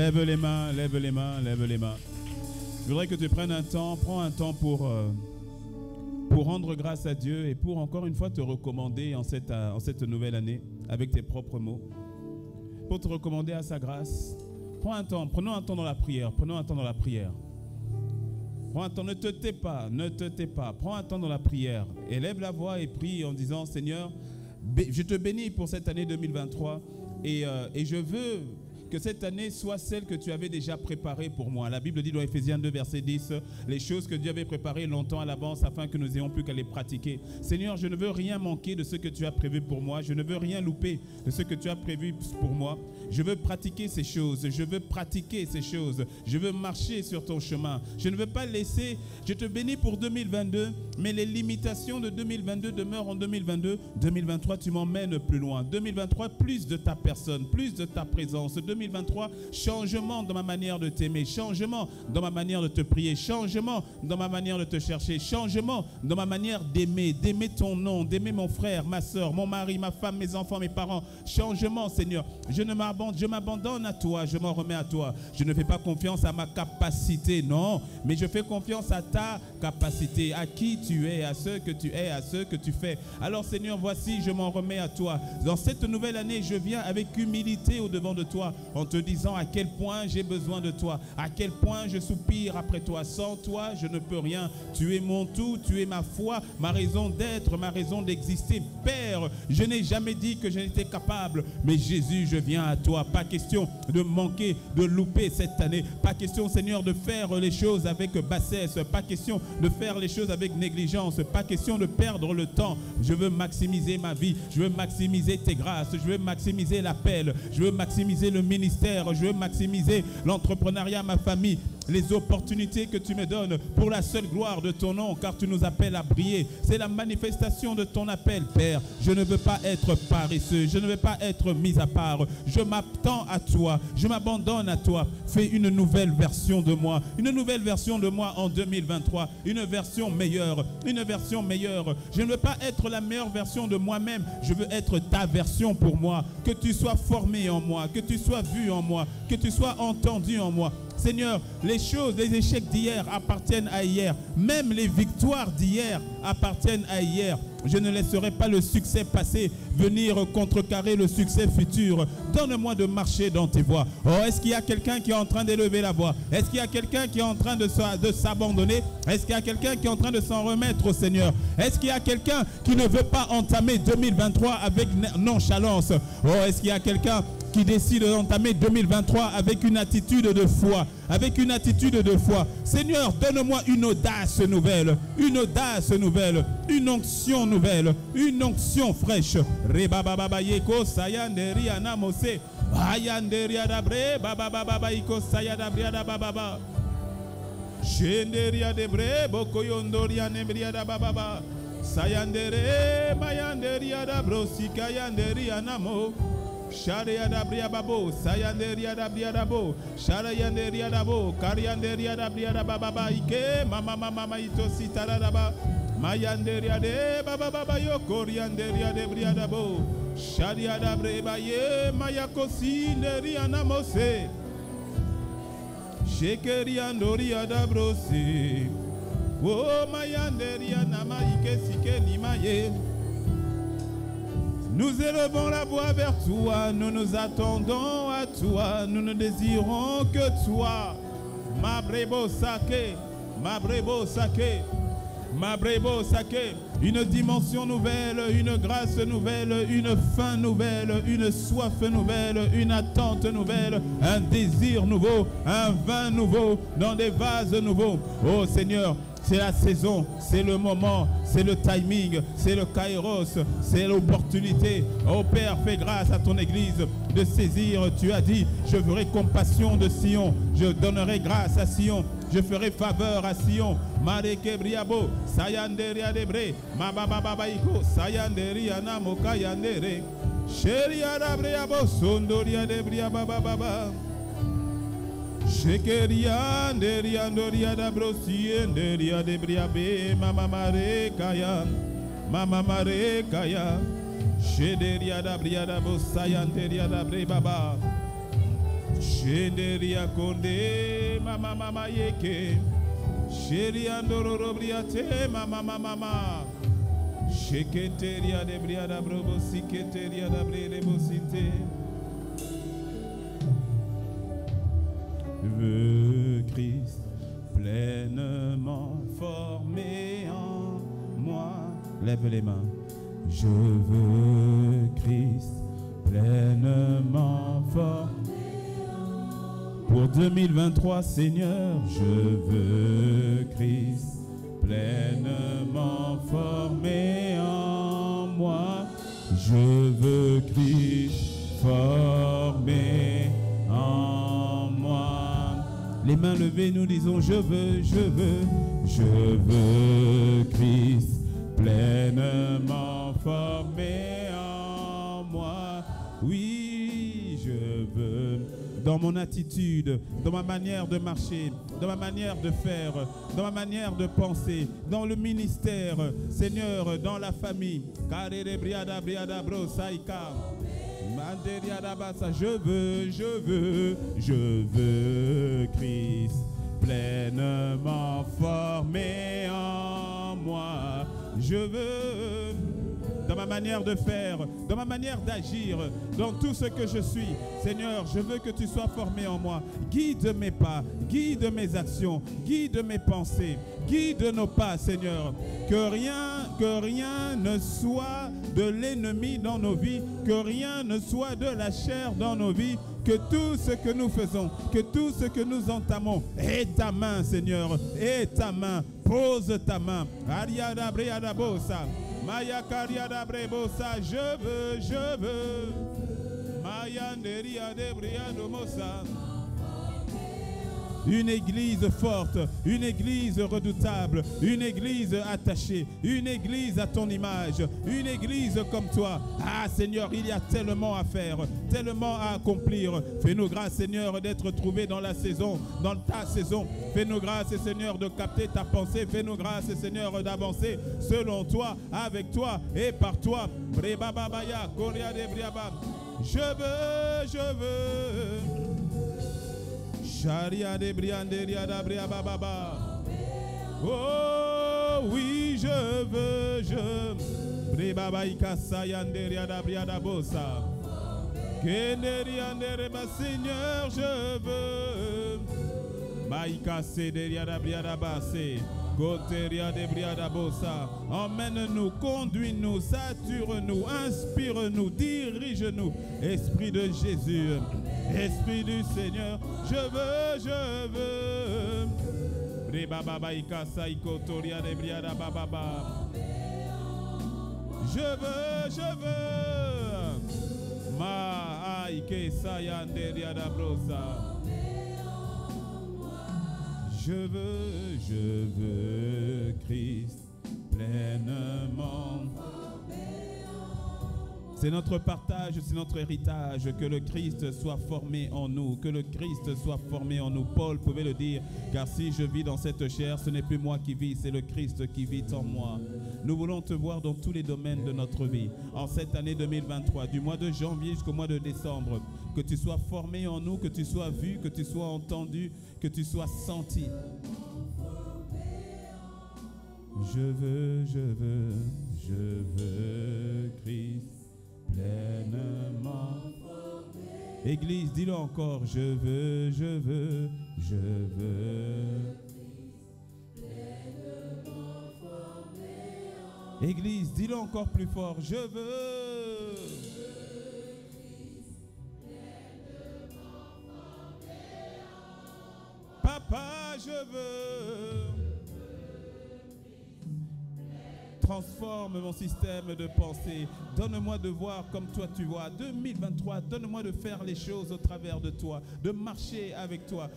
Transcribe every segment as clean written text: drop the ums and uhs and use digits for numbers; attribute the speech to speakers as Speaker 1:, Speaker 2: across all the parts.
Speaker 1: Lève les mains, lève les mains, lève les mains. Je voudrais que tu prennes un temps, prends un temps pour rendre grâce à Dieu et pour encore une fois te recommander en cette nouvelle année avec tes propres mots. Pour te recommander à sa grâce. Prends un temps, prenons un temps dans la prière, prenons un temps dans la prière. Prends un temps, ne te tais pas, ne te tais pas. Prends un temps dans la prière. Élève la voix et prie en disant, Seigneur, je te bénis pour cette année 2023 et je veux que cette année soit celle que tu avais déjà préparée pour moi. La Bible dit dans Ephésiens 2, verset 10, les choses que Dieu avait préparées longtemps à l'avance afin que nous n'ayons plus qu'à les pratiquer. Seigneur, je ne veux rien manquer de ce que tu as prévu pour moi. Je ne veux rien louper de ce que tu as prévu pour moi. Je veux pratiquer ces choses. Je veux pratiquer ces choses. Je veux marcher sur ton chemin. Je ne veux pas laisser... Je te bénis pour 2022, mais les limitations de 2022 demeurent en 2022. 2023, tu m'emmènes plus loin. 2023, plus de ta personne, plus de ta présence. 2023, changement dans ma manière de t'aimer, changement dans ma manière de te prier, changement dans ma manière de te chercher, changement dans ma manière d'aimer ton nom, d'aimer mon frère, ma soeur, mon mari, ma femme, mes enfants, mes parents. Changement, Seigneur. Je m'abandonne à toi, je m'en remets à toi. Je ne fais pas confiance à ma capacité, non, mais je fais confiance à ta capacité, à qui tu es, à ce que tu es, à ce que tu fais. Alors, Seigneur, voici, je m'en remets à toi. Dans cette nouvelle année, je viens avec humilité au-devant de toi, en te disant à quel point j'ai besoin de toi, à quel point je soupire après toi. Sans toi, je ne peux rien. Tu es mon tout, tu es ma foi, ma raison d'être, ma raison d'exister. Père, je n'ai jamais dit que je n'étais capable, mais Jésus, je viens à toi. Pas question de manquer, de louper cette année. Pas question, Seigneur, de faire les choses avec bassesse. Pas question de faire les choses avec négligence. Pas question de perdre le temps. Je veux maximiser ma vie. Je veux maximiser tes grâces. Je veux maximiser l'appel. Je veux maximiser le ministère. Je veux maximiser l'entrepreneuriat, ma famille. Les opportunités que tu me donnes pour la seule gloire de ton nom, car tu nous appelles à briller. C'est la manifestation de ton appel, Père. Je ne veux pas être paresseux, je ne veux pas être mis à part. Je m'attends à toi, je m'abandonne à toi. Fais une nouvelle version de moi en 2023, une version meilleure, une version meilleure. Je ne veux pas être la meilleure version de moi-même, je veux être ta version pour moi. Que tu sois formé en moi, que tu sois vu en moi, que tu sois entendu en moi. Seigneur, les choses, les échecs d'hier appartiennent à hier. Même les victoires d'hier appartiennent à hier. Je ne laisserai pas le succès passé venir contrecarrer le succès futur. Donne-moi de marcher dans tes voies. Oh, est-ce qu'il y a quelqu'un qui est en train d'élever la voix? Est-ce qu'il y a quelqu'un qui est en train de s'abandonner? Est-ce qu'il y a quelqu'un qui est en train de s'en remettre au Seigneur? Est-ce qu'il y a quelqu'un qui ne veut pas entamer 2023 avec nonchalance? Oh, est-ce qu'il y a quelqu'un qui décide d'entamer 2023 avec une attitude de foi, avec une attitude de foi? Seigneur, donne-moi une audace nouvelle, une audace nouvelle, une onction nouvelle, une onction fraîche. Rebababa yeko sayanderi anamose, ayanderi adabre, bababa yeko sayadabri adababa, shenderi adebre, bokoyondori anembri adababa, sayandere, mayanderi adabro, sikayanderi anamo. Sharia dabria babo, sayanderia dabria dabo, sharayanderia dabo, karianderia dabria dababa ike, mama ito sitaradaba, mayanderia de baba baba yo korianderia de bria dabo, sharia dabre baye, mayakosi neria namose, shekeriandoria dabrose, oh mayanderia nama ike sike nimaye. Nous élevons la voix vers toi, nous nous attendons à toi, nous ne désirons que toi. Mabrebo sake, mabrebo sake, mabrebo sake. Une dimension nouvelle, une grâce nouvelle, une faim nouvelle, une soif nouvelle, une attente nouvelle, un désir nouveau, un vin nouveau, dans des vases nouveaux. Oh Seigneur, c'est la saison, c'est le moment, c'est le timing, c'est le kairos, c'est l'opportunité. Oh Père, fais grâce à ton Église de saisir. Tu as dit, je ferai compassion de Sion, je donnerai grâce à Sion, je ferai faveur à Sion. Mareke briabo, sayanderi adebre, mabababaiko, sayanderi anamoka yandere, sheri adabriabo, sondori adebria bababa. Shekeria nderia ndoria da brosi nderia de briabe mama mare kaya shederia da bria da bosaya nderia da bre baba Shenderia konde mama mama yeke. Sheriandoro briate mama mama. Sheketeria de briada brobo siketeria da brede bosite. Je veux Christ pleinement formé en moi. Lève les mains. Je veux Christ pleinement formé en moi. Pour 2023, Seigneur, je veux Christ pleinement formé en moi. Je veux Christ formé en moi. Les mains levées, nous disons je veux Christ pleinement formé en moi. Oui, je veux. Dans mon attitude, dans ma manière de marcher, dans ma manière de faire, dans ma manière de penser, dans le ministère, Seigneur, dans la famille. Je veux Christ pleinement formé en moi. Je veux, dans ma manière de faire, dans ma manière d'agir, dans tout ce que je suis. Seigneur, je veux que tu sois formé en moi. Guide mes pas, guide mes actions, guide mes pensées, guide nos pas, Seigneur. Que rien ne soit de l'ennemi dans nos vies, que rien ne soit de la chair dans nos vies, que tout ce que nous faisons, que tout ce que nous entamons, est ta main, Seigneur, est ta main. Pose ta main. Ariada briada bosa. Maya kariada brebosa. Je veux. Maya nderia de briado mosa. Une église forte, une église redoutable, une église attachée, une église à ton image, une église comme toi. Ah Seigneur, il y a tellement à faire, tellement à accomplir. Fais-nous grâce Seigneur d'être trouvés dans la saison, dans ta saison. Fais-nous grâce Seigneur de capter ta pensée. Fais-nous grâce Seigneur d'avancer selon toi, avec toi et par toi. Je veux. Sharia de brianderia da bria baba. Oh oui, je veux. Brebaba ikasa yanderia da bria da bosa. Kenderia ndereba Seigneur, je veux. Maïka sederia da bria da basse. Goteria de bria da bosa. Emmène-nous, conduis-nous, sature-nous, inspire-nous, dirige-nous. Esprit de Jésus. Esprit du Seigneur, je veux. Je veux. Ma aike sayanderia da brosa. Je veux Christ pleinement. C'est notre partage, c'est notre héritage, que le Christ soit formé en nous, que le Christ soit formé en nous. Paul pouvait le dire, car si je vis dans cette chair, ce n'est plus moi qui vis, c'est le Christ qui vit en moi. Nous voulons te voir dans tous les domaines de notre vie. En cette année 2023, du mois de janvier jusqu'au mois de décembre, que tu sois formé en nous, que tu sois vu, que tu sois entendu, que tu sois senti. Je veux Christ pleinement. Église, dis-le encore, je veux. Église, dis-le encore plus fort, je veux. Papa, je veux. Transforme mon système de pensée. Donne-moi de voir comme toi tu vois. 2023, donne-moi de faire les choses au travers de toi, de marcher avec toi,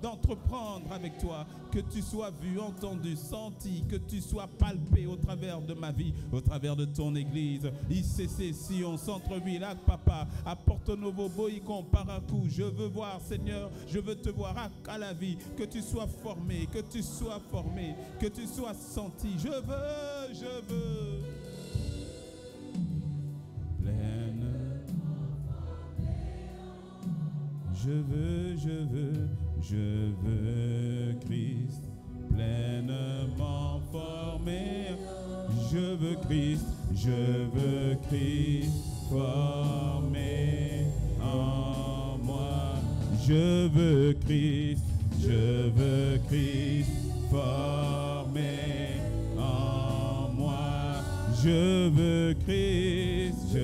Speaker 1: d'entreprendre avec toi. Que tu sois vu, entendu, senti, que tu sois palpé au travers de ma vie, au travers de ton église. ICC, Sion, Centre-Ville, Lac Papa, à Porto Novo, Boïcon, Paracou. Je veux voir, Seigneur, je veux te voir à la vie. Que tu sois formé, que tu sois formé, que tu sois senti. Je veux. Je veux Christ pleinement formé. Je veux Christ formé en moi. Je veux Christ formé en moi. Je veux Christ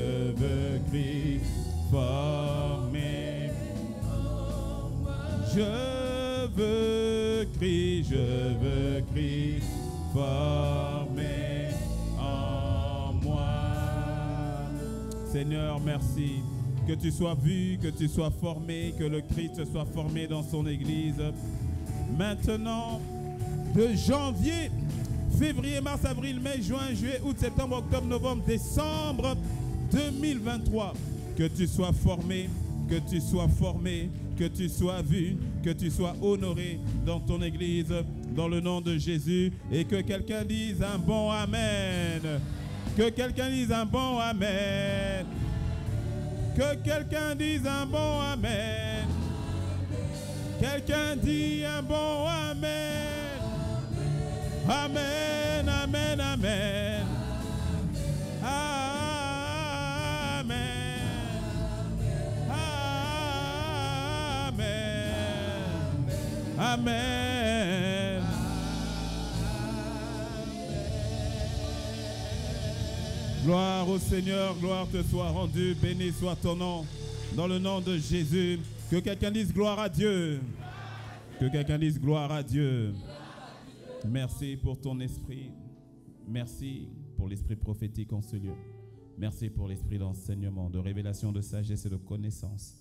Speaker 1: formé en moi. Je veux Christ formé en moi. Seigneur, merci. Que tu sois vu, que tu sois formé, que le Christ soit formé dans son Église. Maintenant, de janvier, février, mars, avril, mai, juin, juillet, août, septembre, octobre, novembre, décembre 2023, que tu sois formé, que tu sois formé, que tu sois vu, que tu sois honoré dans ton Église, dans le nom de Jésus, et que quelqu'un dise un bon Amen. Que quelqu'un dise un bon Amen. Que quelqu'un dise un bon Amen. Quelqu'un dit un bon Amen. Amen, Amen, Amen. Amen. Amen. Amen. Gloire au Seigneur, gloire te soit rendue, béni soit ton nom, dans le nom de Jésus. Que quelqu'un dise gloire à Dieu. Que quelqu'un dise gloire à Dieu. Merci pour ton esprit. Merci pour l'esprit prophétique en ce lieu. Merci pour l'esprit d'enseignement, de révélation, de sagesse et de connaissance.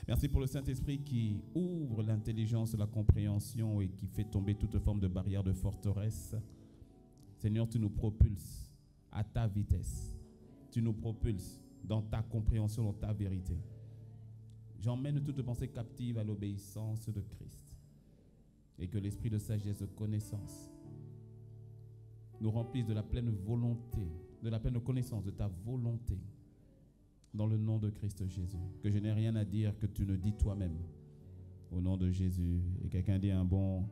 Speaker 1: Merci pour le Saint-Esprit qui ouvre l'intelligence, la compréhension et qui fait tomber toute forme de barrière, de forteresse. Seigneur, tu nous propulses à ta vitesse. Tu nous propulses dans ta compréhension, dans ta vérité. J'emmène toute pensée captive à l'obéissance de Christ. Et que l'esprit de sagesse, de connaissance nous remplisse de la pleine volonté, de la pleine connaissance de ta volonté. Dans le nom de Christ Jésus. Que je n'ai rien à dire que tu ne dis toi-même. Au nom de Jésus. Et quelqu'un dit un bon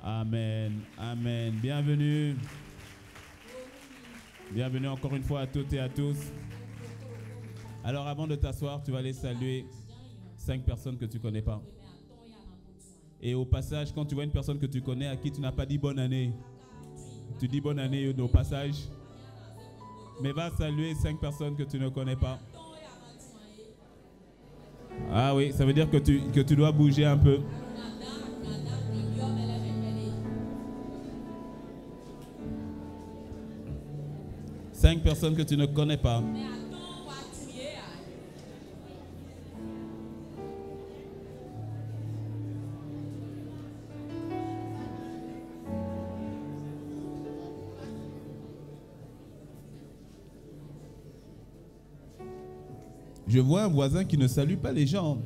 Speaker 1: Amen. Amen. Bienvenue. Bienvenue encore une fois à toutes et à tous. Alors avant de t'asseoir, tu vas aller saluer 5 personnes que tu ne connais pas. Et au passage, quand tu vois une personne que tu connais à qui tu n'as pas dit bonne année, tu dis bonne année au passage. Mais va saluer 5 personnes que tu ne connais pas. Ah oui, ça veut dire que tu dois bouger un peu. Cinq personnes que tu ne connais pas. Je vois un voisin qui ne salue pas les gens.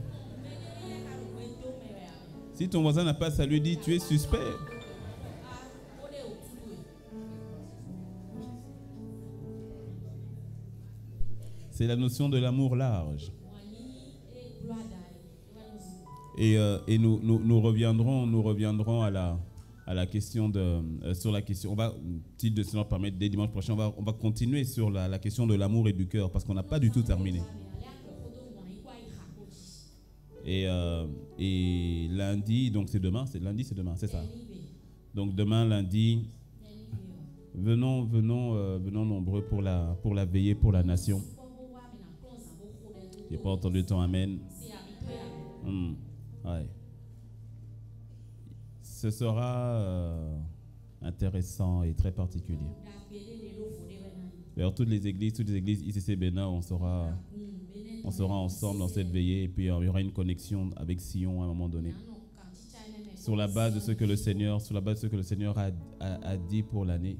Speaker 1: Si ton voisin n'a pas salué, dis tu es suspect. C'est la notion de l'amour large. Et nous reviendrons à la question sur la question. On va, si le Seigneur permet, dès dimanche prochain, on va continuer sur la question de l'amour et du cœur parce qu'on n'a pas du tout terminé. Et lundi, donc c'est demain, c'est c'est ça. Donc demain, lundi, venons nombreux pour la veillée pour la nation. J'ai pas entendu ton amen. Ouais. Ce sera intéressant et très particulier. D'ailleurs, toutes les églises ICC Bénin, on sera ensemble dans cette veillée et puis il y aura une connexion avec Sion à un moment donné. Sur la base de ce que le Seigneur, a dit pour l'année.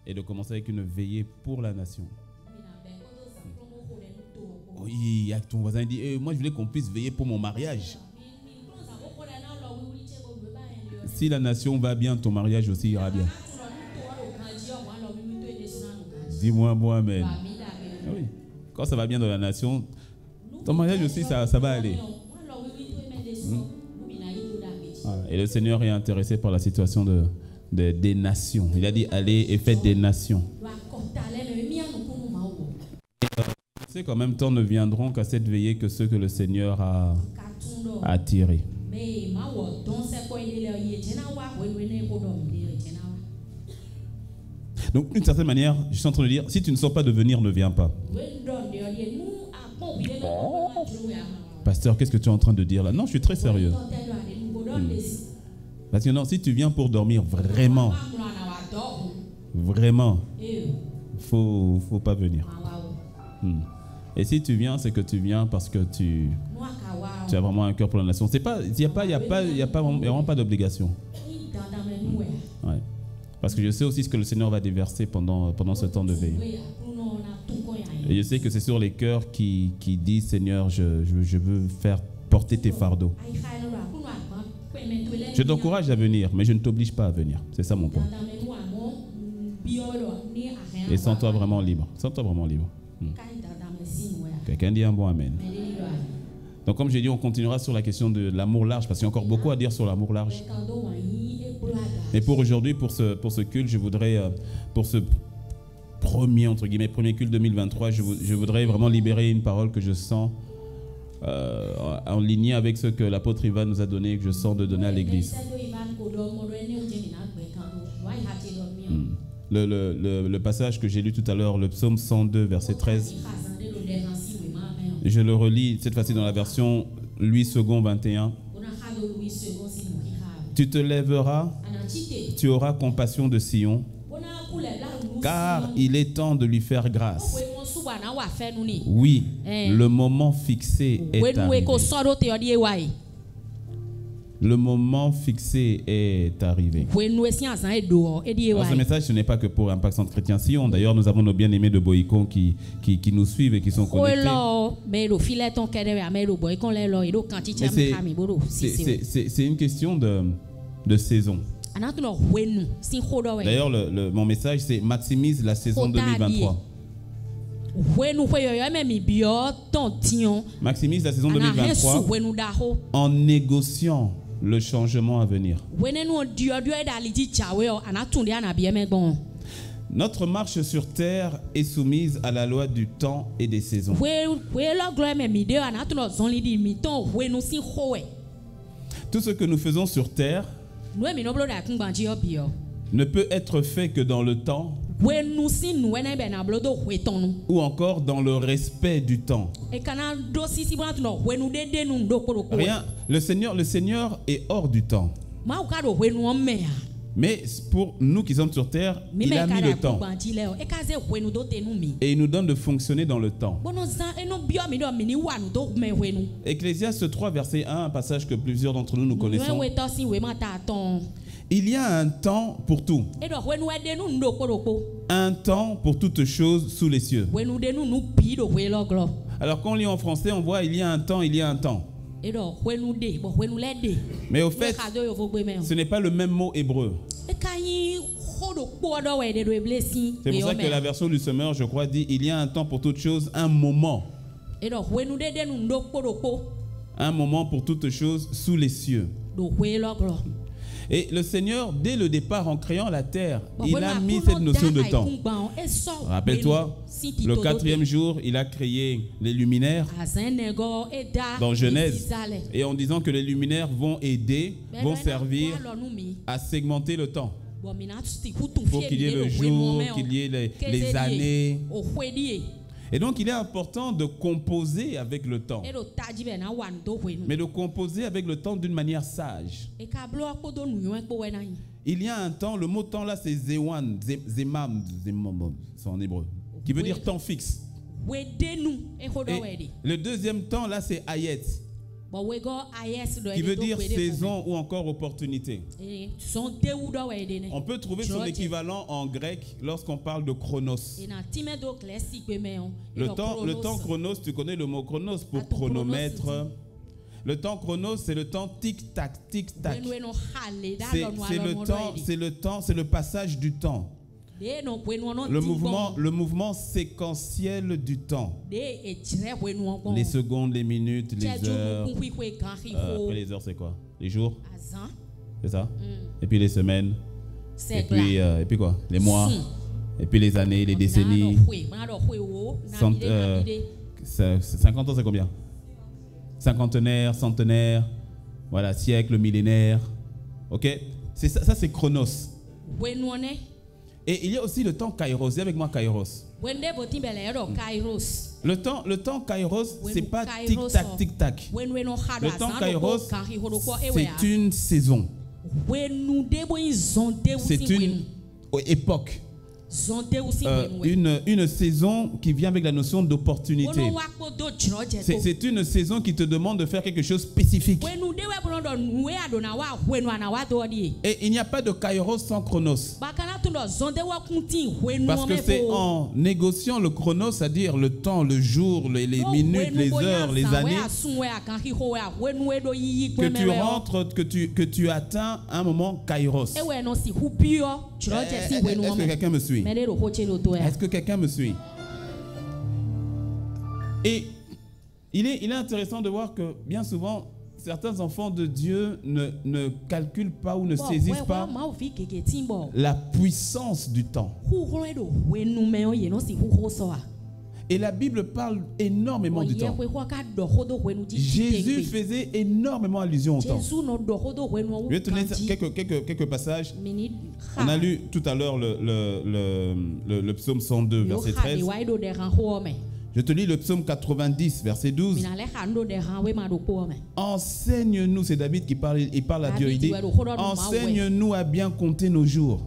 Speaker 1: Et de commencer avec une veillée pour la nation. Oui, ton voisin dit, moi je voulais qu'on puisse veiller pour mon mariage. Si la nation va bien, ton mariage aussi ira bien. Dis-moi, moi, amen. Oui. quand ça va bien dans la nation, ton mariage aussi, ça va aller. Et le Seigneur est intéressé par la situation des nations. Il a dit, allez et faites des nations. C'est qu'en même temps ne viendront qu'à cette veillée que ceux que le Seigneur a attirés. Donc, d'une certaine manière, je suis en train de dire, si tu ne sens pas de venir, ne viens pas. Pasteur, qu'est-ce que tu es en train de dire là? Non, je suis très sérieux. Parce que non, si tu viens pour dormir, vraiment, faut pas venir. Et si tu viens, c'est que tu viens parce que tu as vraiment un cœur pour la nation. Il n'y a vraiment pas d'obligation. Ouais. Parce que je sais aussi ce que le Seigneur va déverser pendant ce temps de veille. Et je sais que c'est sur les cœurs qui disent, Seigneur, je veux faire porter tes fardeaux. Je t'encourage à venir, mais je ne t'oblige pas à venir. C'est ça mon point. Et sens-toi vraiment libre. Sens-toi vraiment libre. Quelqu'un dit un bon amen. Donc comme j'ai dit, on continuera sur la question de l'amour large, parce qu'il y a encore beaucoup à dire sur l'amour large. Mais pour aujourd'hui, pour ce culte, je voudrais, pour ce premier culte 2023, je voudrais vraiment libérer une parole que je sens en ligne avec ce que l'apôtre Ivan nous a donné et que je sens de donner à l'église. Le passage que j'ai lu tout à l'heure, le psaume 102, verset 13, je le relis cette fois-ci dans la version Louis II 21. Tu te lèveras, tu auras compassion de Sion, car il est temps de lui faire grâce. Oui, le moment fixé est arrivé. Le moment fixé est arrivé. Alors, ce message, ce n'est pas que pour Impact Centre Chrétien Sion. D'ailleurs, nous avons nos bien-aimés de Boïcon qui nous suivent et qui sont connectés. C'est une question de saison. D'ailleurs, mon message, c'est maximise la saison 2023. Maximise la saison 2023 en négociant le changement à venir. Notre marche sur terre est soumise à la loi du temps et des saisons. Tout ce que nous faisons sur terre ne peut être fait que dans le temps ou encore dans le respect du temps. Rien, le Seigneur est hors du temps. Mais pour nous qui sommes sur terre, il a mis le temps. Et il nous donne de fonctionner dans le temps. Ecclésiaste 3, verset 1, un passage que plusieurs d'entre nous connaissons. Il y a un temps pour tout. Un temps pour toutes choses sous les cieux. Alors quand on lit en français, on voit il y a un temps, il y a un temps. Mais au fait, ce n'est pas le même mot hébreu. C'est pour ça que la version du Semeur, je crois, dit il y a un temps pour toutes choses, un moment. Un moment pour toutes choses sous les cieux. Et le Seigneur, dès le départ, en créant la terre, il a mis cette notion de temps. Rappelle-toi, le 4e jour, il a créé les luminaires dans Genèse. Et en disant que les luminaires vont aider, vont servir à segmenter le temps. Pour qu'il y ait le jour, qu'il y ait les années. Et donc, il est important de composer avec le temps. Mais de composer avec le temps d'une manière sage. Il y a un temps, le mot temps là, c'est Zewan, Zemam, c'est en hébreu, qui veut dire temps fixe. Et le deuxième temps là, c'est Ayet, qui veut dire saison ou encore opportunité. On peut trouver son équivalent en grec lorsqu'on parle de chronos. Le temps chronos, tu connais le mot chronos pour chronomètre. Le temps chronos, c'est le temps tic-tac, tic-tac. C'est le passage du temps. Le mouvement séquentiel du temps. Les secondes, les minutes, les heures. Après les heures, c'est quoi? Les jours? C'est ça? Et puis les semaines? Et puis quoi? Les mois? Et puis les années, les décennies? 50 ans, c'est combien? Cinquantenaire, centenaire, voilà, siècle, millénaire. Ok? C'est ça, c'est chronos. Et il y a aussi le temps kairos. Dis avec moi kairos. Le temps kairos, c'est pas tic-tac, tic-tac. Le temps kairos, c'est une saison. C'est une époque. Une saison qui vient avec la notion d'opportunité. C'est une saison qui te demande de faire quelque chose de spécifique. Et il n'y a pas de kairos sans chronos. Parce que c'est en négociant le chronos, c'est-à-dire le temps, le jour, les minutes, les heures, les années, que tu rentres, que tu atteins un moment kairos. Est-ce que quelqu'un me suit? Est-ce que quelqu'un me suit? Et il est intéressant de voir que bien souvent, certains enfants de Dieu ne calculent pas ou ne saisissent pas la puissance du temps. Et la Bible parle énormément du temps. Jésus faisait énormément allusion au temps. Je vais te lire quelques passages. On a lu tout à l'heure le psaume 102, verset 13. Je te lis le psaume 90, verset 12. Enseigne-nous, c'est David qui parle, il parle à Dieu, il dit, enseigne-nous à bien compter nos jours,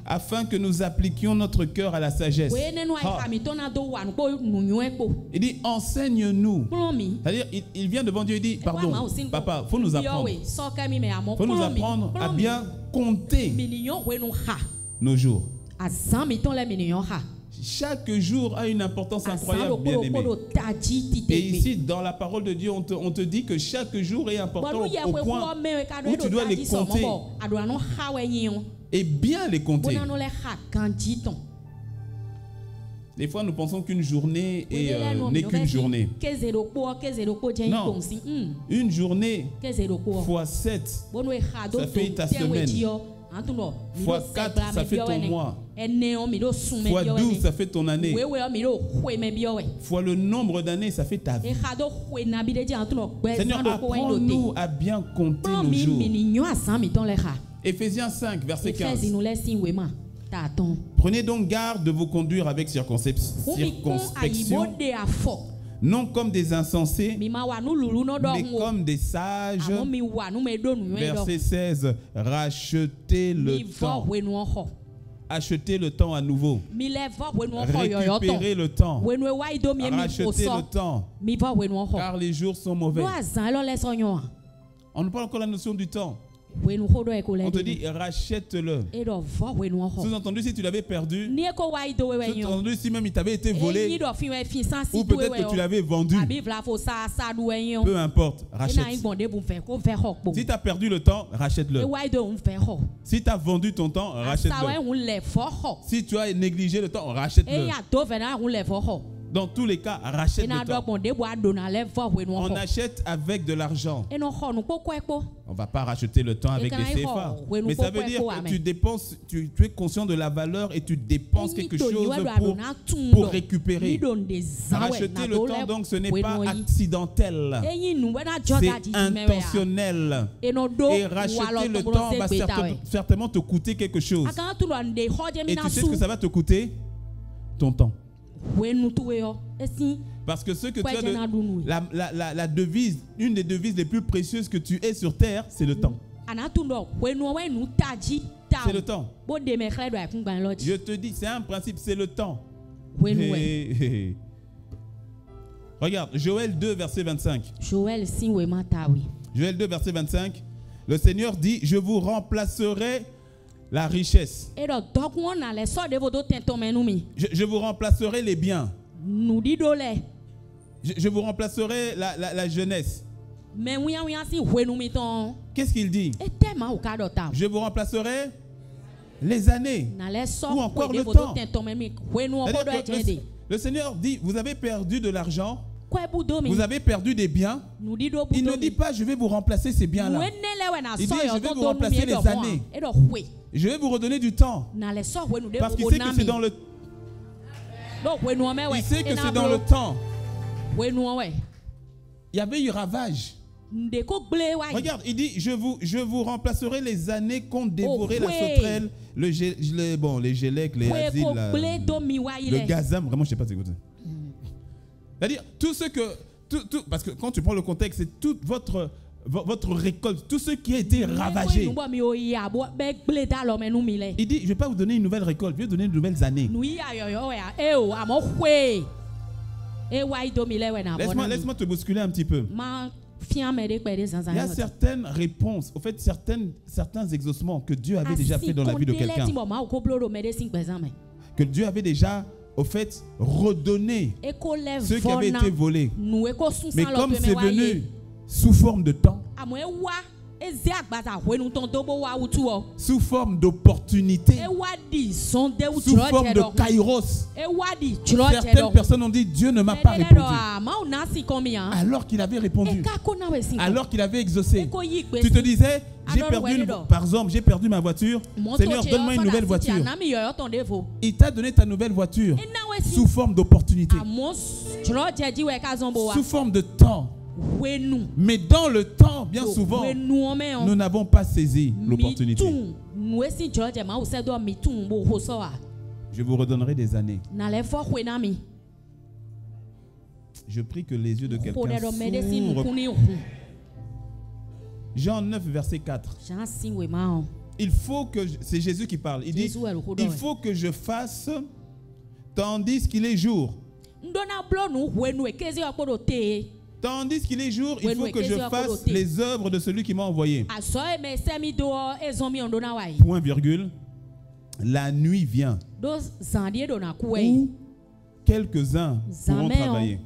Speaker 1: afin que nous appliquions notre cœur à la sagesse. Il dit, enseigne-nous. C'est-à-dire, il vient devant Dieu et dit, pardon, papa, il faut nous apprendre. Il faut nous apprendre à bien compter nos jours. Chaque jour a une importance incroyable, bien aimé. Et ici, dans la parole de Dieu, on te dit que chaque jour est important au point où tu dois les compter. Et bien les compter. Des fois, nous pensons qu'une journée n'est qu'une journée. Non, une journée fois 7, ça fait ta semaine. Fois 4, ça fait ton mois. Fois 12, ça fait ton année. Fois le nombre d'années, ça fait ta vie. Seigneur, apprends-nous à bien compter nos jours. Éphésiens 5, verset 15. Prenez donc garde de vous conduire avec circonspection, non comme des insensés, mais comme des sages. Verset 16. Rachetez le temps. Achetez le temps à nouveau. Récupérez le temps. Rachetez le temps. Car les jours sont mauvais. On nous parle encore de la notion du temps. On te dit rachète-le. Sous-entendu, si tu l'avais perdu, sous-entendu, si même il t'avait été volé, ou peut-être que tu l'avais vendu, peu importe, rachète. Si tu as perdu le temps, rachète-le. Si tu as vendu ton temps, rachète-le. Si tu as négligé le temps, rachète-le. Dans tous les cas, rachète le temps. On achète avec de l'argent. On ne va pas racheter le temps avec des CFA. Mais ça veut dire que tu dépenses, tu es conscient de la valeur et tu dépenses quelque chose pour récupérer. Racheter le temps, donc, ce n'est pas accidentel. C'est intentionnel. Et racheter le temps va certainement te coûter quelque chose. Et tu sais ce que ça va te coûter? Ton temps. Parce que ce que tu as la devise, une des devises les plus précieuses que tu aies sur terre, c'est le temps. C'est le temps. Je te dis, c'est un principe, c'est le temps. Regarde, Joël 2, verset 25. Joël 2, verset 25. Le Seigneur dit, je vous remplacerai la richesse. Je vous remplacerai les biens. Je vous remplacerai la jeunesse. Qu'est-ce qu'il dit? Je vous remplacerai les années ou encore le temps. Le Seigneur dit, vous avez perdu de l'argent, vous avez perdu des biens. Il ne dit pas, je vais vous remplacer ces biens-là. Il dit, je vais vous remplacer les années. Je vais vous redonner du temps. Parce qu'il sait que c'est dans le temps. Il sait que c'est dans le temps. Il y avait eu ravage. Regarde, il dit, je vous remplacerai les années qu'ont dévoré la sauterelle, les gélèques, les asiles, le gazam. Vraiment, je ne sais pas ce que c'est. C'est-à-dire, tout ce que... parce que quand tu prends le contexte, c'est toute votre récolte, tout ce qui a été ravagé. Il dit, je ne vais pas vous donner une nouvelle récolte, je vais vous donner de nouvelles années. Laisse-moi te bousculer un petit peu. Il y a certaines réponses, au fait, certains exaucements que Dieu avait déjà fait dans la vie de quelqu'un. Que Dieu avait déjà, au fait, redonné ce qui avait été volé. Mais comme c'est venu sous forme de temps, sous forme d'opportunité, sous forme de kairos, certaines personnes ont dit, Dieu ne m'a pas répondu. Alors qu'il avait répondu, alors qu'il avait exaucé. Tu te disais, par exemple, j'ai perdu ma voiture. Seigneur, donne-moi une nouvelle voiture. Il t'a donné ta nouvelle voiture sous forme d'opportunité, sous forme de temps. Mais dans le temps, bien souvent, nous n'avons pas saisi l'opportunité. Je vous redonnerai des années. Je prie que les yeux de quelqu'un s'ouvrent. Jean 9, verset 4. Il faut que... C'est Jésus qui parle. Il dit, il faut que je fasse tandis qu'il est jour. Tandis qu'il est jour, il faut que je fasse les œuvres de celui qui m'a envoyé. Point virgule. La nuit vient où quelques-uns pourront travailler.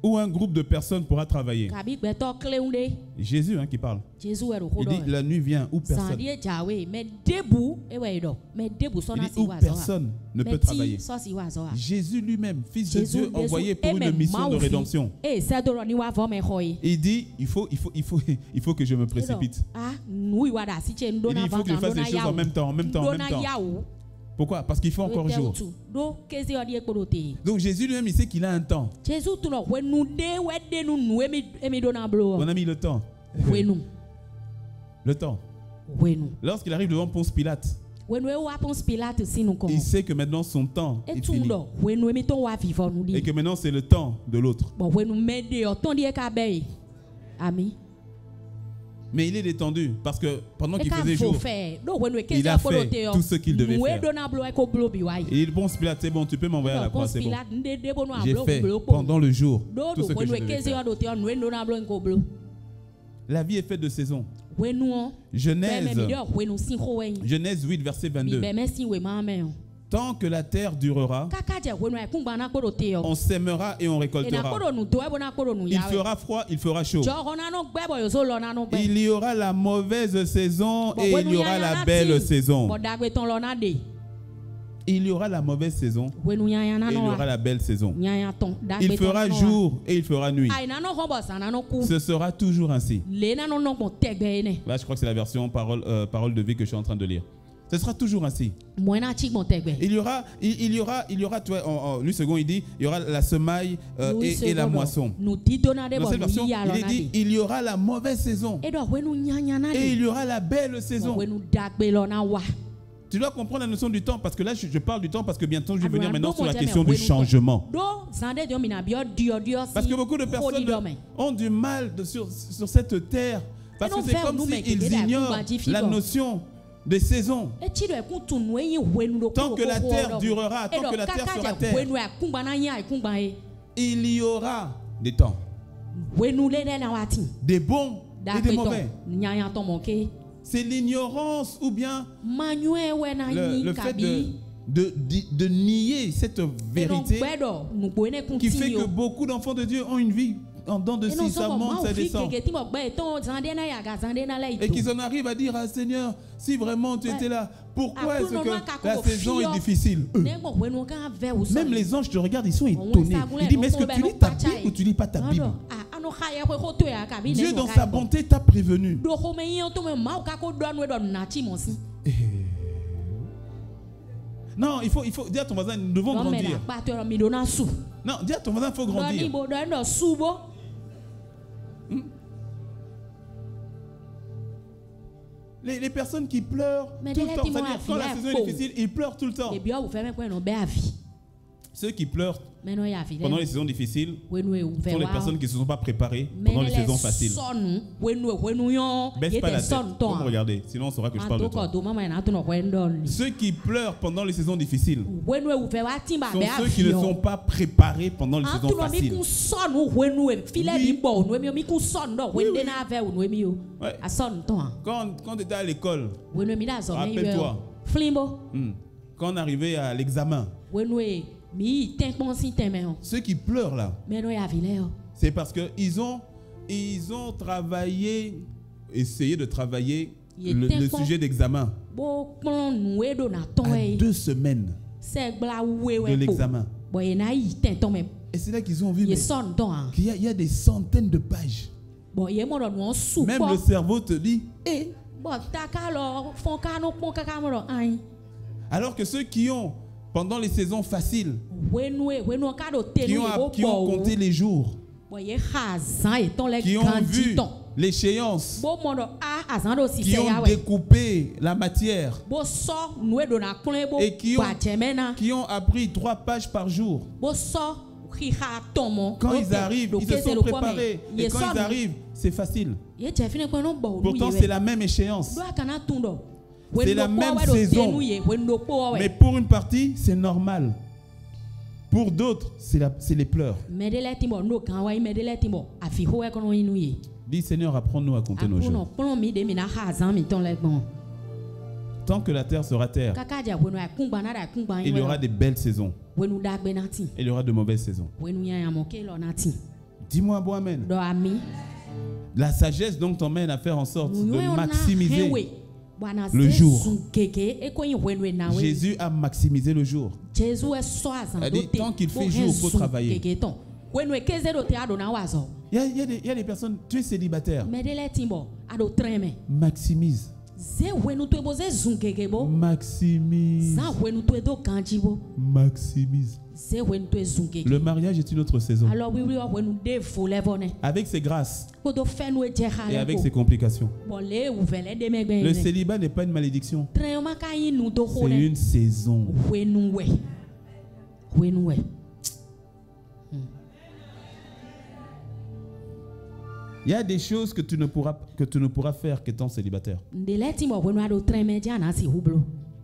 Speaker 1: Où un groupe de personnes pourra travailler. Jésus qui parle. Il dit la nuit vient où personne. Il dit où personne ne peut travailler. Jésus lui-même, Fils de Dieu, envoyé pour une mission de rédemption. Il dit il faut que je me précipite. Il dit il faut que je fasse les choses en même temps. Pourquoi? Parce qu'il fait encore jour. Donc Jésus lui-même, il sait qu'il a un temps. On a mis le temps. Le temps. Lorsqu'il arrive devant Ponce Pilate, il sait que maintenant son temps est fini. Et que maintenant c'est le temps de l'autre. Mais il est détendu parce que pendant qu'il faisait jour, il a fait tout ce qu'il devait faire. Et il dit, bon, Pilate, c'est bon, tu peux m'envoyer à la croix, c'est bon. J'ai fait pendant le jour tout ce que je devais faire. La vie est faite de saisons. Genèse 8, verset 22. Tant que la terre durera, on sèmera et on récoltera. Il fera froid, il fera chaud. Il y aura la mauvaise saison et il y aura la belle saison. Il y aura la mauvaise saison et il y aura la belle saison. Il fera jour et il fera nuit. Ce sera toujours ainsi. Là, je crois que c'est la version parole de vie que je suis en train de lire. Ce sera toujours ainsi. Il y aura, une seconde, il dit, il y aura la semaille et la moisson. Dans cette version, il dit, il y aura la mauvaise saison et il y aura la belle saison. Tu dois comprendre la notion du temps, parce que là, je parle du temps parce que bientôt, je vais venir maintenant sur la question du changement. Parce que beaucoup de personnes ont du mal sur cette terre, parce que c'est comme s'ils ignorent la notion des saisons. Tant que la terre durera, tant que la terre sera terre, il y aura des temps, des bons et des mauvais. C'est l'ignorance ou bien le fait de nier cette vérité qui fait que beaucoup d'enfants de Dieu ont une vie en dents de scie, ça monte, ça descend. Et qu'ils en arrivent à dire, ah Seigneur, si vraiment tu étais là, pourquoi est-ce que la saison est difficile? Même les anges te regardent, ils sont étonnés. Ils disent, mais est-ce que tu lis ta Bible ou tu lis pas ta Bible? Dieu dans sa bonté t'a prévenu. Non, il faut dire à ton voisin, nous devons grandir. Non, dis à ton voisin, il faut grandir. Les personnes qui pleurent tout le temps, c'est-à-dire quand la saison est difficile, ils pleurent tout le temps. Ceux qui pleurent pendant les saisons difficiles sont les personnes qui ne se sont pas préparées pendant les saisons faciles. Baisse pas la tête, pour me regarder, sinon on saura que je parle de toi. Ceux qui pleurent pendant les saisons difficiles sont ceux qui ne sont pas préparés pendant les saisons faciles. Ouais. Quand tu étais à l'école, rappelle-toi, quand on arrivait à l'examen, ceux qui pleurent là, c'est parce qu'ils ont travaillé, essayé de travailler le sujet d'examen à 2 semaines de l'examen. Et c'est là qu'ils ont vu qu'il y a des centaines de pages. Même le cerveau te dit, alors que ceux qui ont, pendant les saisons faciles, qui ont compté les jours, qui ont vu l'échéance, qui ont découpé la matière et qui ont appris 3 pages par jour. Quand ils arrivent, ils se sont préparés. Et quand ils arrivent, c'est facile. Pourtant, c'est la même échéance. C'est la même saison. Mais pour une partie, c'est normal. Pour d'autres, c'est les pleurs. Dis Seigneur, apprends-nous à compter nos jours. Tant que la terre sera terre, il y aura des belles saisons. Il y aura de mauvaises saisons. Dis-moi un bon amen. La sagesse donc t'emmène à faire en sorte de maximiser le jour. Jésus a maximisé le jour. Il a dit, tant qu'il fait jour, il faut travailler. Il y a des personnes, tu es célibataire. Maximise. Maximise. Maximise. Le mariage est une autre saison. Avec ses grâces et avec ses complications. Le célibat n'est pas une malédiction. C'est une saison. Il y a des choses que tu ne pourras faire qu'étant célibataire.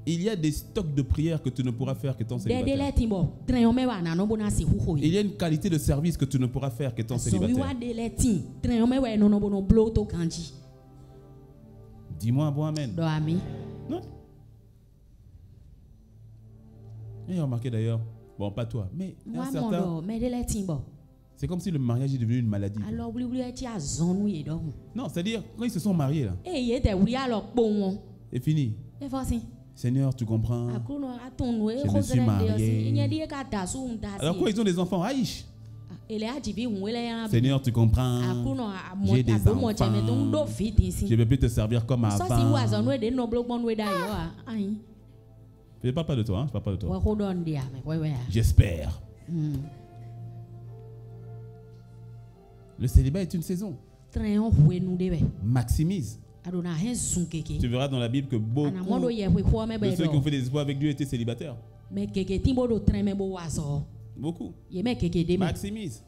Speaker 1: Il y a des stocks de prières que tu ne pourras faire qu'étant célibataire. Il y a une qualité de service que tu ne pourras faire qu'étant célibataire. Dis-moi un bon amen. Non. Et remarquez d'ailleurs, bon pas toi, mais certains, c'est comme si le mariage est devenu une maladie. Non, c'est-à-dire quand ils se sont mariés là, c'est fini. Seigneur, tu comprends? Je me suis marié. Alors quoi, ils ont des enfants? Aïe. Seigneur, tu comprends? J'ai des enfants. Je ne vais plus te servir comme avant. Je ne parle pas de toi. Hein? Je parle pas de toi. J'espère. Le célibat est une saison. Maximise. Tu verras dans la Bible que beaucoup de ceux qui ont fait des espoirs avec Dieu étaient célibataires. Beaucoup. Maximise.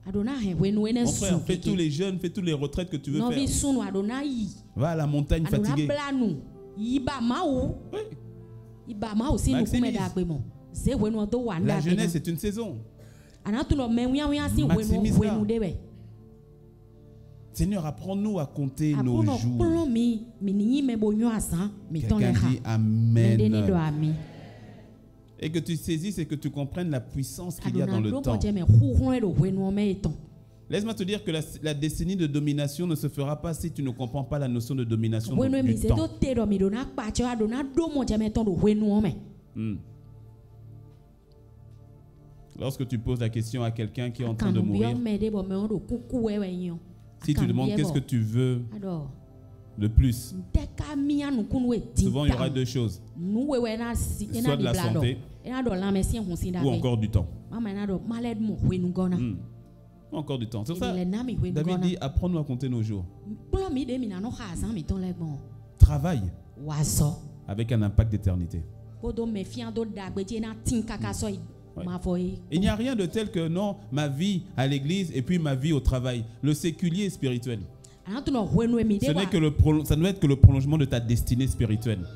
Speaker 1: Mon frère, fais tous les jeûnes, fais toutes les retraites que tu veux faire. Va à la montagne fatiguée. Oui. Maximise. La jeunesse est une saison. Maximise-la. Seigneur, apprends-nous à compter nos jours. Quelqu'un dit Amen. Et que tu saisisses et que tu comprennes la puissance qu'il y a dans le temps. Laisse-moi te dire que la décennie de domination ne se fera pas si tu ne comprends pas la notion de domination du temps. Lorsque tu poses la question à quelqu'un qui est en train de mourir, si tu demandes qu'est-ce que tu veux le plus, souvent il y aura deux choses. Soit de la santé ou encore du temps. Encore du temps. C'est ça. David dit, apprends-nous à compter nos jours. Travaille avec un impact d'éternité. Il n'y a rien de tel que non, ma vie à l'église et puis ma vie au travail. Le séculier est spirituel. Ça ne doit être que le prolongement de ta destinée spirituelle.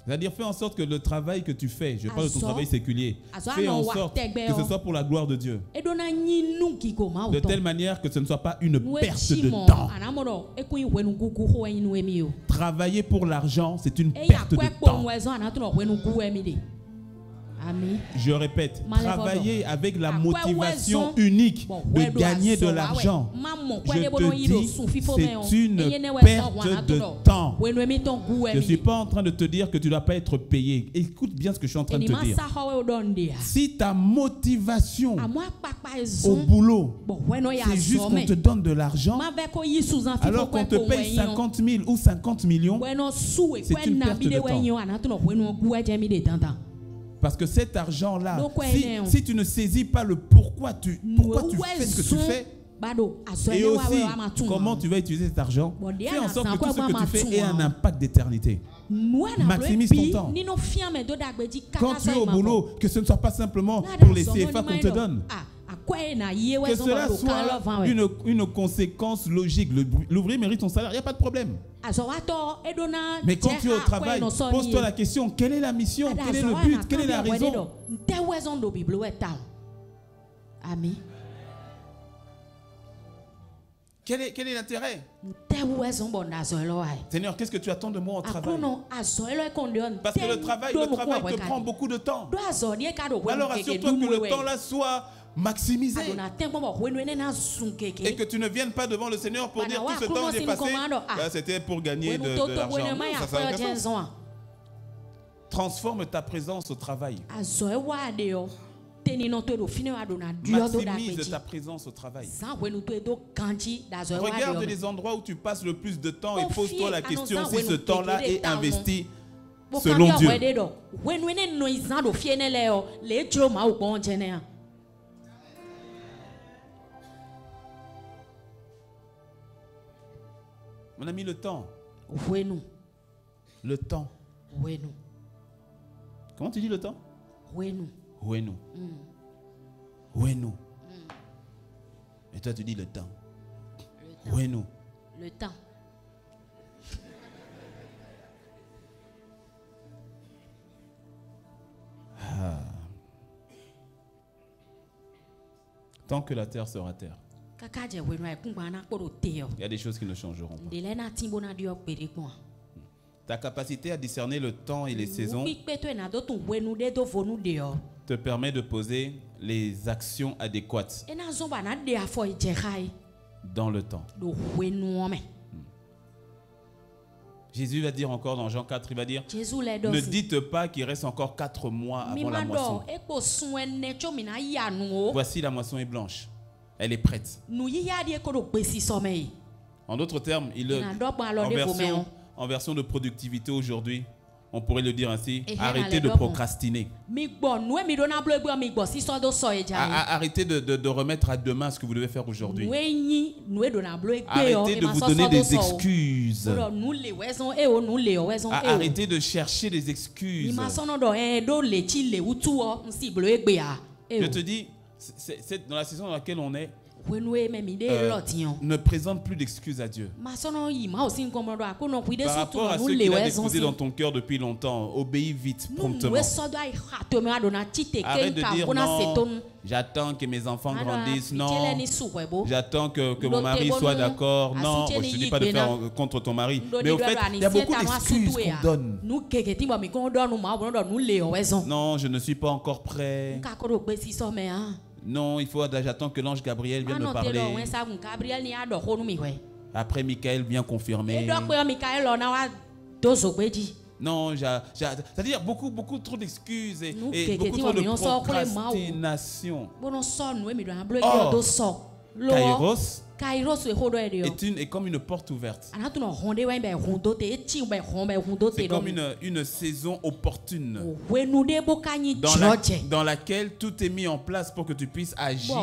Speaker 1: C'est-à-dire, fais en sorte que le travail que tu fais, je parle de ton travail séculier, fais en sorte que ce soit pour la gloire de Dieu. De telle manière que ce ne soit pas une perte de temps. Travailler pour l'argent, c'est une perte de temps. Je répète, travailler avec la motivation unique de gagner de l'argent, je te dis, c'est une perte de temps. Je ne suis pas en train de te dire que tu ne dois pas être payé. Écoute bien ce que je suis en train de te dire. Si ta motivation au boulot, c'est juste qu'on te donne de l'argent, alors qu'on te paye 50 000 ou 50 millions, c'est une perte de temps. Parce que cet argent-là, si tu ne saisis pas le pourquoi tu fais ce que tu fais, et aussi comment tu vas utiliser cet argent, fais en sorte que tout ce que tu fais ait un impact d'éternité. Maximise ton temps. Quand tu es au boulot, que ce ne soit pas simplement pour les CFA qu'on te donne. Que cela soit une conséquence logique. L'ouvrier mérite son salaire, il n'y a pas de problème. Mais quand tu es au travail, pose-toi la question, quelle est la mission, quel est le but, quelle est la raison? Quel est l'intérêt? Seigneur, qu'est-ce que tu attends de moi au travail? Parce que le travail te prend beaucoup de temps. Alors assure-toi que le temps-là soit maximisé. Et que tu ne viennes pas devant le Seigneur pour dire tout ce temps que j'ai passé, c'était pour gagner de l'argent. Non, ça n'a aucun sens. Transforme ta présence au travail. Maximise ta présence au travail. Regarde les endroits où tu passes le plus de temps et pose-toi la question si ce temps-là est investi selon Dieu. Mon ami, le temps. Le temps. Comment tu dis le temps? Ouenou. Et toi tu dis le temps. Ouenou.
Speaker 2: Le temps.
Speaker 1: Tant que la terre sera terre, il y a des choses qui ne changeront pas. Ta capacité à discerner le temps et les saisons te permet de poser les actions adéquates dans le temps. Jésus va dire encore dans Jean 4, il va dire, ne dites pas qu'il reste encore 4 mois avant la moisson. Voici, la moisson est blanche. Elle est prête. En d'autres termes, en version de productivité aujourd'hui, on pourrait le dire ainsi, arrêtez de procrastiner. Arrêtez de remettre à demain ce que vous devez faire aujourd'hui. Arrêtez de vous donner des excuses. Arrêtez de chercher des excuses. Je te dis, dans la saison dans laquelle on est, ne présente plus d'excuses à Dieu. Par rapport à ce qu'il a déposé dans ton cœur depuis longtemps, obéis vite, promptement. Arrête de dire non, j'attends que mes enfants grandissent, non, j'attends que mon mari soit d'accord, non, je ne te dis pas de faire contre ton mari, mais au fait, il y a beaucoup d'excuses qu'on donne. Non, je ne suis pas encore prêt. Non, j'attends que l'ange Gabriel vienne me parler. Après, Michael vient confirmer. Non, c'est-à-dire beaucoup trop d'excuses et beaucoup trop de procrastination. Kairos est comme une porte ouverte. C'est comme une saison opportune dans laquelle tout est mis en place pour que tu puisses agir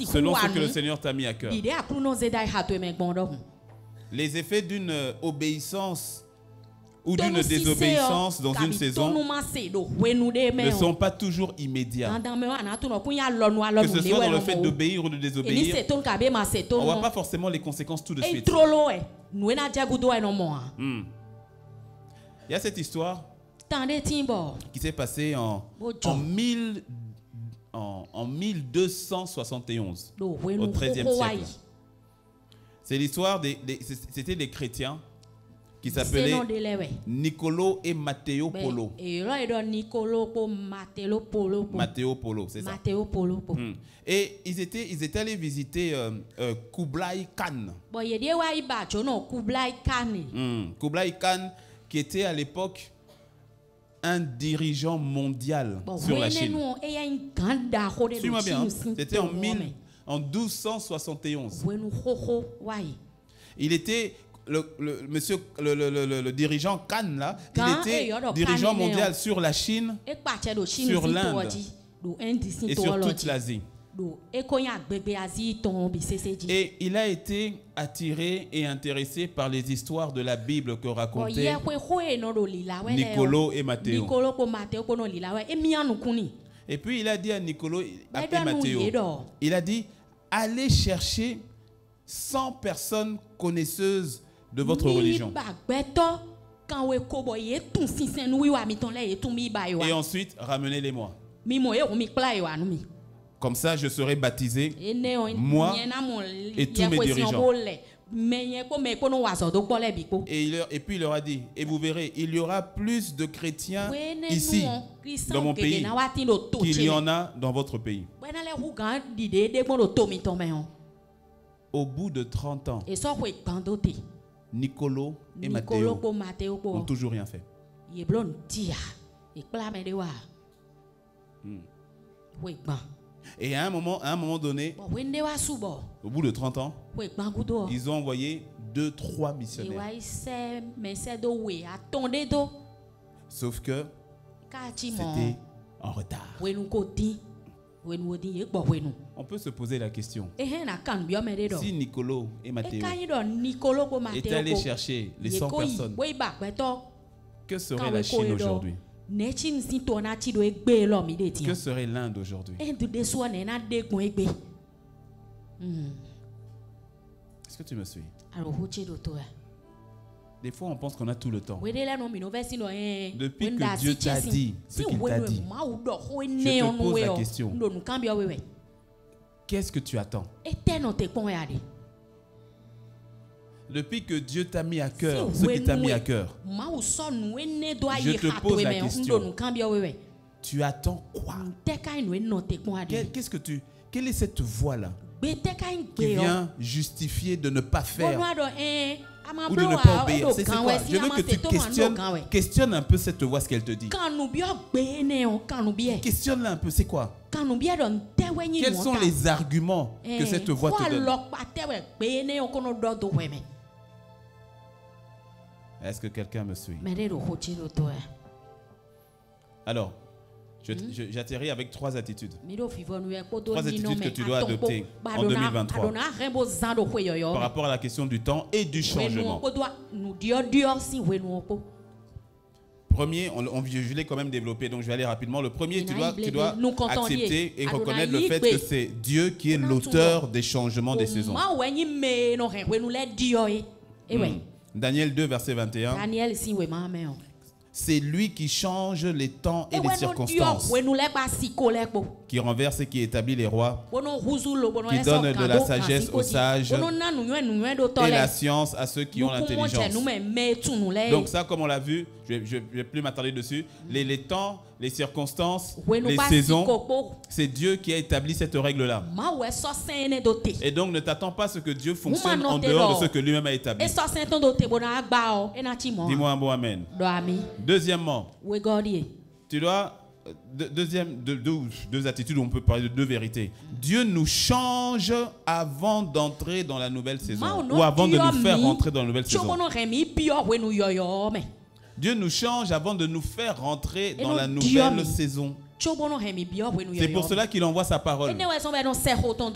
Speaker 1: selon ce que le Seigneur t'a mis à cœur. Les effets d'une obéissance ou d'une désobéissance dans une saison ne sont pas toujours immédiats. Que ce soit dans le fait d'obéir ou de désobéir, on ne voit pas forcément les conséquences tout de suite. Il y a cette histoire qui s'est passée en 1271, au XIIIe siècle. C'est l'histoire c'était des chrétiens qui s'appelaient Niccolò et Matteo Polo. Matteo Polo, c'est ça. Et ils étaient allés visiter Kublai Khan. Kublai Khan, qui était à l'époque un dirigeant mondial sur la Chine. Suis-moi bien, c'était en 1271. Il était le dirigeant Khan là, il était dirigeant mondial sur la Chine, sur l'Inde et sur toute l'Asie. Et il a été attiré et intéressé par les histoires de la Bible que racontaient Niccolò et Matteo. Et puis il a dit à Niccolò et Matteo, il a dit, allez chercher 100 personnes connaisseuses de votre religion. Et ensuite, ramenez-les-moi. Comme ça, je serai baptisé, moi et tous mes dirigeants. Et puis il leur a dit, et vous verrez, il y aura plus de chrétiens ici, dans mon pays, qu'il y en a dans votre pays. Au bout de 30 ans, Niccolò et Matteo n'ont toujours rien fait. Et à un moment donné, au bout de 30 ans, ils ont envoyé 2-3 missionnaires. Sauf que c'était en retard. On peut se poser la question. Si Niccolò et Matteo étaient allés chercher les 100 personnes, que serait la Chine aujourd'hui? Que serait l'Inde aujourd'hui? Est-ce que tu me suis? Des fois, on pense qu'on a tout le temps. Depuis que Dieu t'a dit ce qu'il t'a dit, je te pose la question. Qu'est-ce que tu attends? Depuis que Dieu t'a mis à cœur ce qu'il t'a mis à cœur, je te pose la question. Tu attends quoi? Quelle est cette voie-là qui vient justifier de ne pas faire ou de ne pas obéir? C'est quoi? Je veux que tu questionnes un peu cette voix, ce qu'elle te dit. Questionne-la un peu, c'est quoi? Quels sont les arguments que cette voix te donne? Est-ce que quelqu'un me suit? Alors, j'atterris avec 3 attitudes. 3 attitudes que tu dois adopter en 2023 par rapport à la question du temps et du changement. Premier, je l'ai quand même développé, donc je vais aller rapidement. Le premier, tu dois accepter et reconnaître le fait que c'est Dieu qui est l'auteur des changements des saisons. Daniel 2, verset 21. C'est lui qui change les temps et les circonstances, qui renverse et qui établit les rois, qui donne de la sagesse aux sages et la science à ceux qui ont l'intelligence. Donc ça, comme on l'a vu, je ne vais plus m'attarder dessus. Les temps, les circonstances, les saisons, c'est Dieu qui a établi cette règle-là. Et donc ne t'attends pas à ce que Dieu fonctionne en dehors de ce que lui-même a établi. Dis-moi un bon amen. Deuxièmement, tu dois... Deux attitudes où on peut parler de deux vérités. Dieu nous change avant d'entrer dans la nouvelle saison, ou avant de nous faire rentrer dans la nouvelle saison. Dieu nous change avant de nous faire rentrer dans la nouvelle saison. C'est pour cela qu'il envoie sa parole.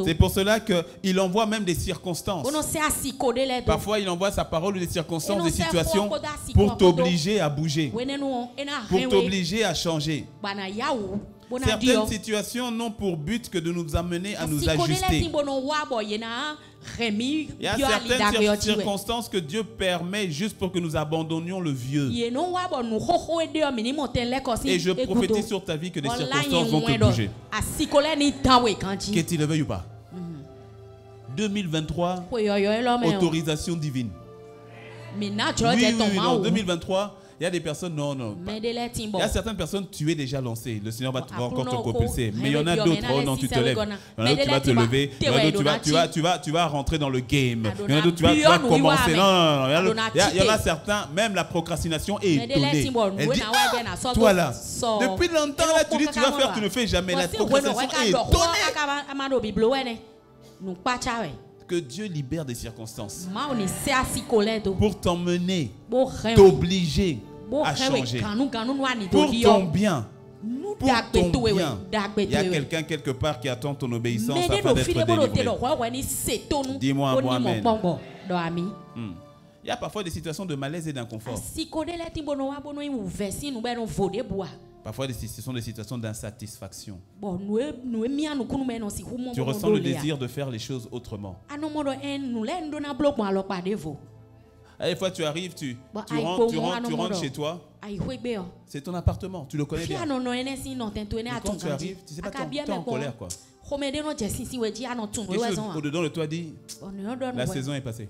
Speaker 1: C'est pour cela qu'il envoie même des circonstances. Parfois, il envoie sa parole ou des circonstances, des situations pour t'obliger à bouger, pour t'obliger à changer. Certaines situations n'ont pour but que de nous amener à nous ajuster. Il y a certaines circonstances que Dieu permet juste pour que nous abandonnions le vieux. Et je prophétise sur ta vie que des circonstances vont te bouger. Que tu le veuilles ou pas. 2023, autorisation divine. Oui, non, 2023. Il y a des personnes, non. Il y a certaines personnes, tu es déjà lancé. Le Seigneur va encore te propulser. Mais il y en a d'autres, oh non, tu te lèves. Il y en a d'autres, tu vas te lever. Il y en a d'autres, tu vas rentrer dans le game. Il y en a d'autres, tu vas commencer. Non. Il y en a certains, même la procrastination est étonnée. Elle dit, toi là, depuis longtemps, là, tu dis, tu vas faire, tu ne fais jamais. La procrastination est étonnée. Que Dieu libère des circonstances pour t'emmener, t'obliger à changer, pour ton bien. Il y a quelqu'un quelque part qui attend ton obéissance afin d'être délivré. Dis-moi un bon amen. Il y a parfois des situations de malaise et d'inconfort. Parfois, ce sont des situations d'insatisfaction. Tu ressens le désir de faire les choses autrement. Des fois, tu arrives, tu rentres chez toi. C'est ton appartement, tu le connais bien. Et quand tu arrives, tu ne sais pas, tu es en colère, quoi. Quelque chose au-dedans de toi dit, la saison est passée.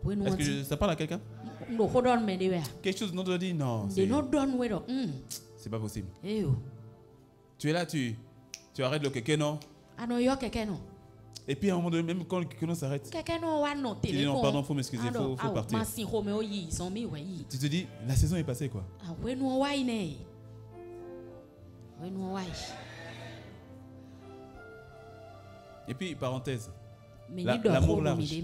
Speaker 1: Est-ce que ça parle à quelqu'un? Quelque chose d'autre dit, non, c'est pas possible. Tu es là, tu arrêtes le kékénon. Et puis à un moment donné, même quand le kékénon s'arrête, tu dis non, pardon, il faut m'excuser, il faut partir. Tu te dis, la saison est passée, quoi. Et puis, parenthèse, l'amour large.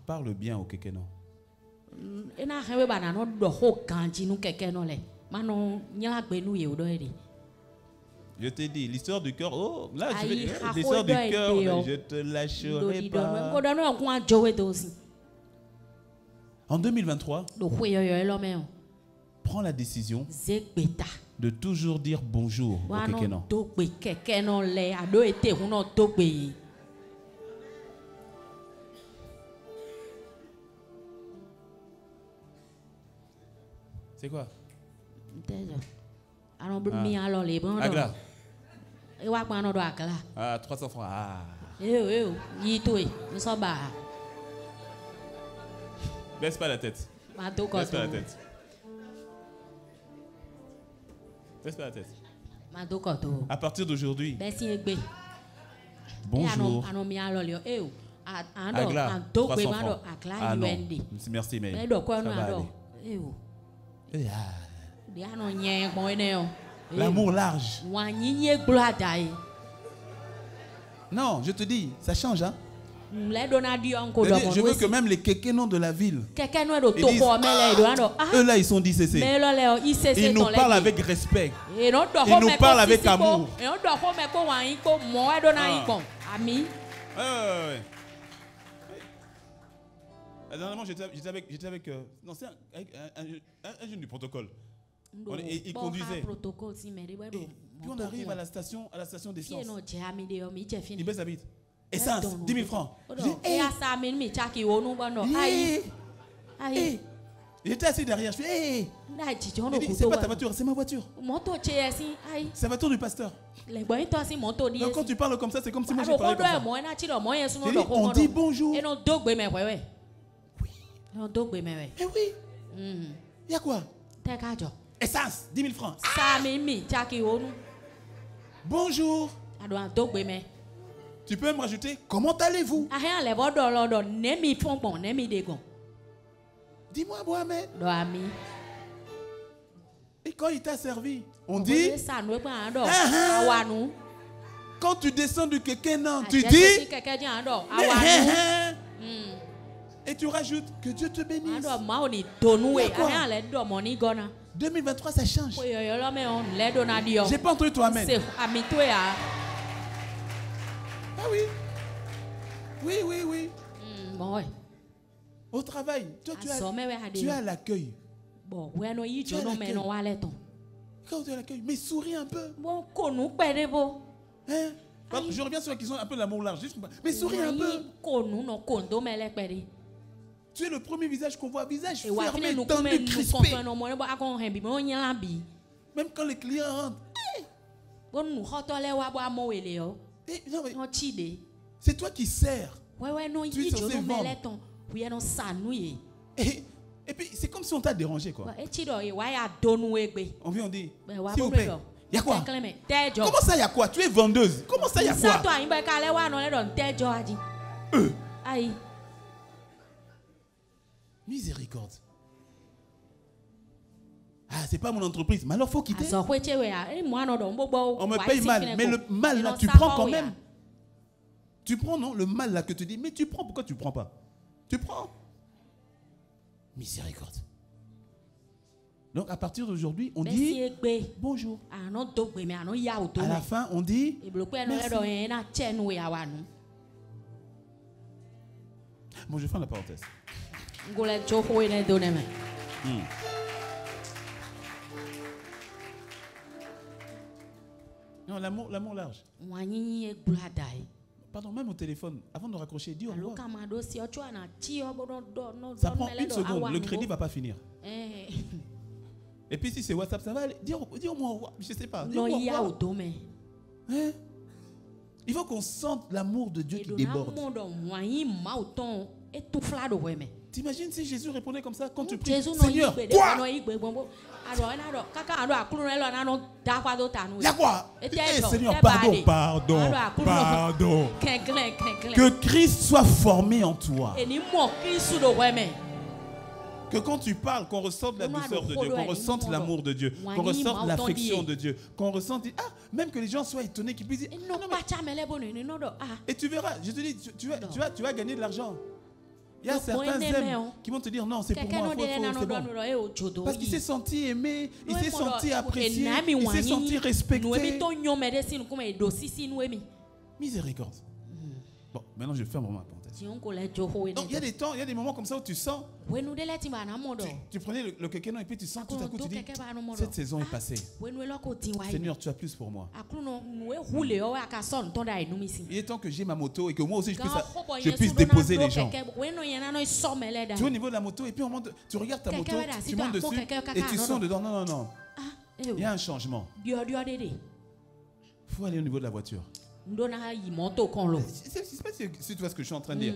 Speaker 1: Parle bien au kékénon. Je t'ai dit, l'histoire du cœur, oh, là, l'histoire du cœur, je te lâcherai pas. En 2023, prends la décision de toujours dire bonjour au kékénon. C'est quoi? Agla. 300 francs. Baisse pas la tête. Baisse pas la tête. Baisse pas la tête. À partir d'aujourd'hui. Bonjour. Agla, 300 francs. Ah non. Merci, mais ça va aller. L'amour large. Non, je te dis, ça change, hein? Je veux que même les kékénons de la ville, eux là, ils sont DCC. Ils nous parlent avec respect. Ils nous parlent avec amour. Dernièrement, j'étais avec non, c'est un jeune du protocole. Il conduisait. Et puis on arrive à la station d'essence. Il baisse la bite. Essence, 10 000 francs. J'étais assis derrière. Je fais, c'est pas ta voiture, c'est ma voiture. C'est la voiture du pasteur. Donc quand tu parles comme ça, c'est comme si moi je parlais comme ça. On dit bonjour. Oui. Eh oui. Il y a quoi? Essence, 10 000 francs. Bonjour. Tu peux me rajouter, comment allez-vous? Dis-moi, Mohamed. Et quand il t'a servi, on dit, quand tu descends du quelqu'un, non, tu dis, et tu rajoutes, que Dieu te bénisse. 2023, ça change. J'ai pas entendu toi, amen. Ah oui. Oui. Au travail, toi, tu as l'accueil. Quand tu as l'accueil, mais souris un peu. Hein? Pardon, je reviens sur la question un peu de l'amour large. Mais souris un peu. Tu es le premier visage qu'on voit, visage fermé, tendu, crispé. Même quand les clients rentrent. C'est toi qui sers. Tu es censé vendre. Et puis c'est comme si on t'a dérangé quoi. On vient on dit, s'il vous plaît, il y a quoi? Comment ça il y a quoi? Tu es vendeuse. Comment ça il y a quoi? Miséricorde. Ah, c'est pas mon entreprise. Mais alors faut quitter. On me paye mal. Mais le mal là, tu prends quand même. Tu prends, non? Le mal là que tu dis, mais tu prends, pourquoi tu ne prends pas? Tu prends. Miséricorde. Donc à partir d'aujourd'hui, on dit bonjour. À la fin, on dit merci. Bon, je ferme la parenthèse. Non, l'amour large. Pardon, même au téléphone, avant de raccrocher, dis au revoir. Ça prend une seconde, le crédit ne va pas finir. Et puis si c'est WhatsApp, ça va aller. Dis au moins au revoir, je ne sais pas. Dis au revoir. Hein? Il faut qu'on sente l'amour de Dieu qui déborde. T'imagines si Jésus répondait comme ça quand tu pries, Seigneur, quoi? Il y a quoi? Seigneur, pardon. Que Christ soit formé en toi. Que quand tu parles, qu'on ressente la douceur de Dieu, qu'on ressente l'amour de Dieu, qu'on ressente l'affection de Dieu, qu'on ressente, même que les gens soient étonnés, qu'ils puissent dire, et tu verras, je te dis, tu vas gagner de l'argent. Il y a certains hommes qui vont te dire non, c'est pour moi, c'est bon. Parce qu'il s'est senti aimé, il s'est senti apprécié, il s'est senti respecté. Miséricorde. Bon, maintenant je ferme ma parenthèse. Donc il y a des temps, il y a des moments comme ça où tu sens. Tu prenais le quelqu'un et puis tu sens tout à coup, tu dis, cette saison est passée. Seigneur, tu as plus pour moi. Il est temps que j'ai ma moto et que moi aussi je puisse déposer les gens. Tu es au niveau de la moto et puis tu regardes ta moto, tu montes dessus et tu sens dedans, non. Il y a un changement. Il faut aller au niveau de la voiture. C'est pas si tu vois ce que je suis en train de dire.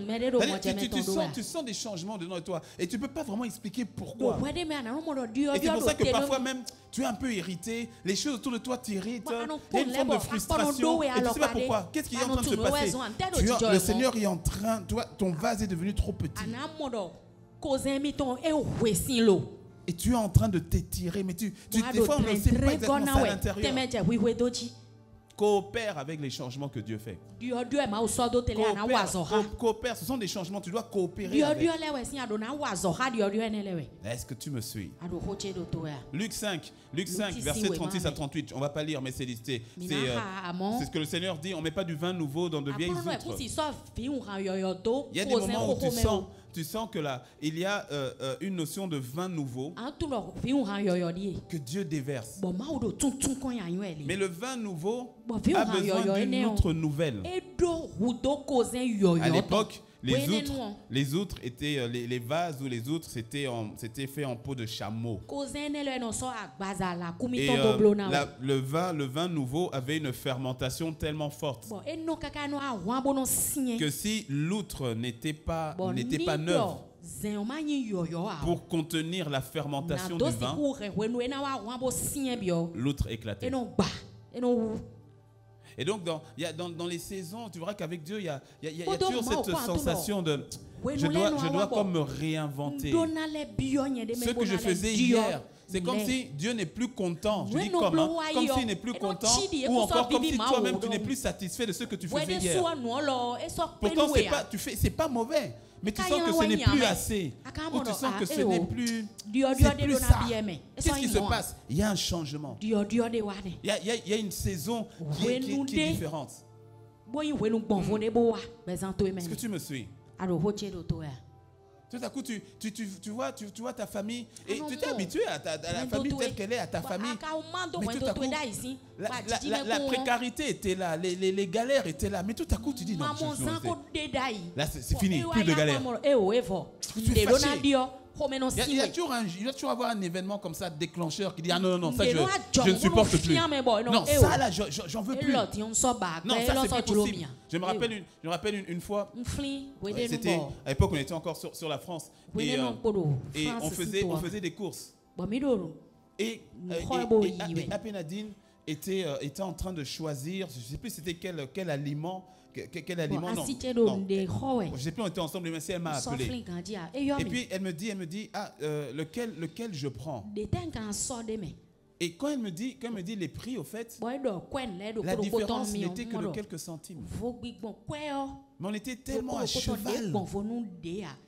Speaker 1: Tu sens des changements dedans de toi et tu ne peux pas vraiment expliquer pourquoi. Et c'est pour ça que parfois même tu es un peu irrité, les choses autour de toi t'irritent, il y a une forme de frustration et tu ne sais pas pourquoi. Qu'est-ce qui est en train de se passer? Le Seigneur est en train, ton vase est devenu trop petit. Et tu es en train de t'étirer, mais des fois on ne sait pas exactement ça à l'intérieur. Coopère avec les changements que Dieu fait. Coopère, ce sont des changements, tu dois coopérer avec. Est-ce que tu me suis? Luc 5, verset 36 à 38. On ne va pas lire, mais c'est listé. C'est ce que le Seigneur dit, on ne met pas du vin nouveau dans de vieilles outres. Il y a des moments où tu sens tu sens que là, il y a une notion de vin nouveau que Dieu déverse. Mais le vin nouveau a besoin d'une outre nouvelle. À l'époque, les outres étaient les vases ou les outres, c'était fait en peau de chameau. Et le vin nouveau avait une fermentation tellement forte que si l'outre n'était pas neuve pour contenir la fermentation du vin, l'outre éclatait. Et donc, dans les saisons, tu verras qu'avec Dieu, il y a toujours cette sensation de je dois comme me réinventer. Ce que je faisais hier, c'est comme si Dieu n'est plus content. Je dis comme s'il n'est plus content, ou encore comme si toi-même tu n'es plus satisfait de ce que tu faisais hier. Pourtant, c'est pas mauvais. Mais tu sens que ce n'est plus assez. Ou tu sens que ce n'est plus ça. Qu'est-ce qui se passe? Il y a un changement. Il y a une saison qui est différente. Est-ce que tu me suis? Tout à coup, tu vois ta famille et tu t'es habitué à la famille telle qu'elle est, à ta famille. Mais tout à coup, la précarité était là, les galères étaient là. Mais tout à coup, tu dis non, là c'est fini, plus de galères. Tu es fâché. Il y a toujours avoir un événement comme ça, déclencheur, qui dit ah non, ça je ne supporte plus. Non, ça là, j'en veux plus. Non, ça c'est plus possible. Je me rappelle une fois, c'était à l'époque on était encore sur la France et on faisait des courses. Et Apenadine était en train de choisir, je ne sais plus c'était quel aliment. Quel aliment non. Je ne sais plus, on était ensemble, mais si elle m'a appelé. Et puis elle me dit lequel je prends. Et quand elle me dit les prix, au fait, la différence n'était que de quelques centimes. Mais on était tellement à cheval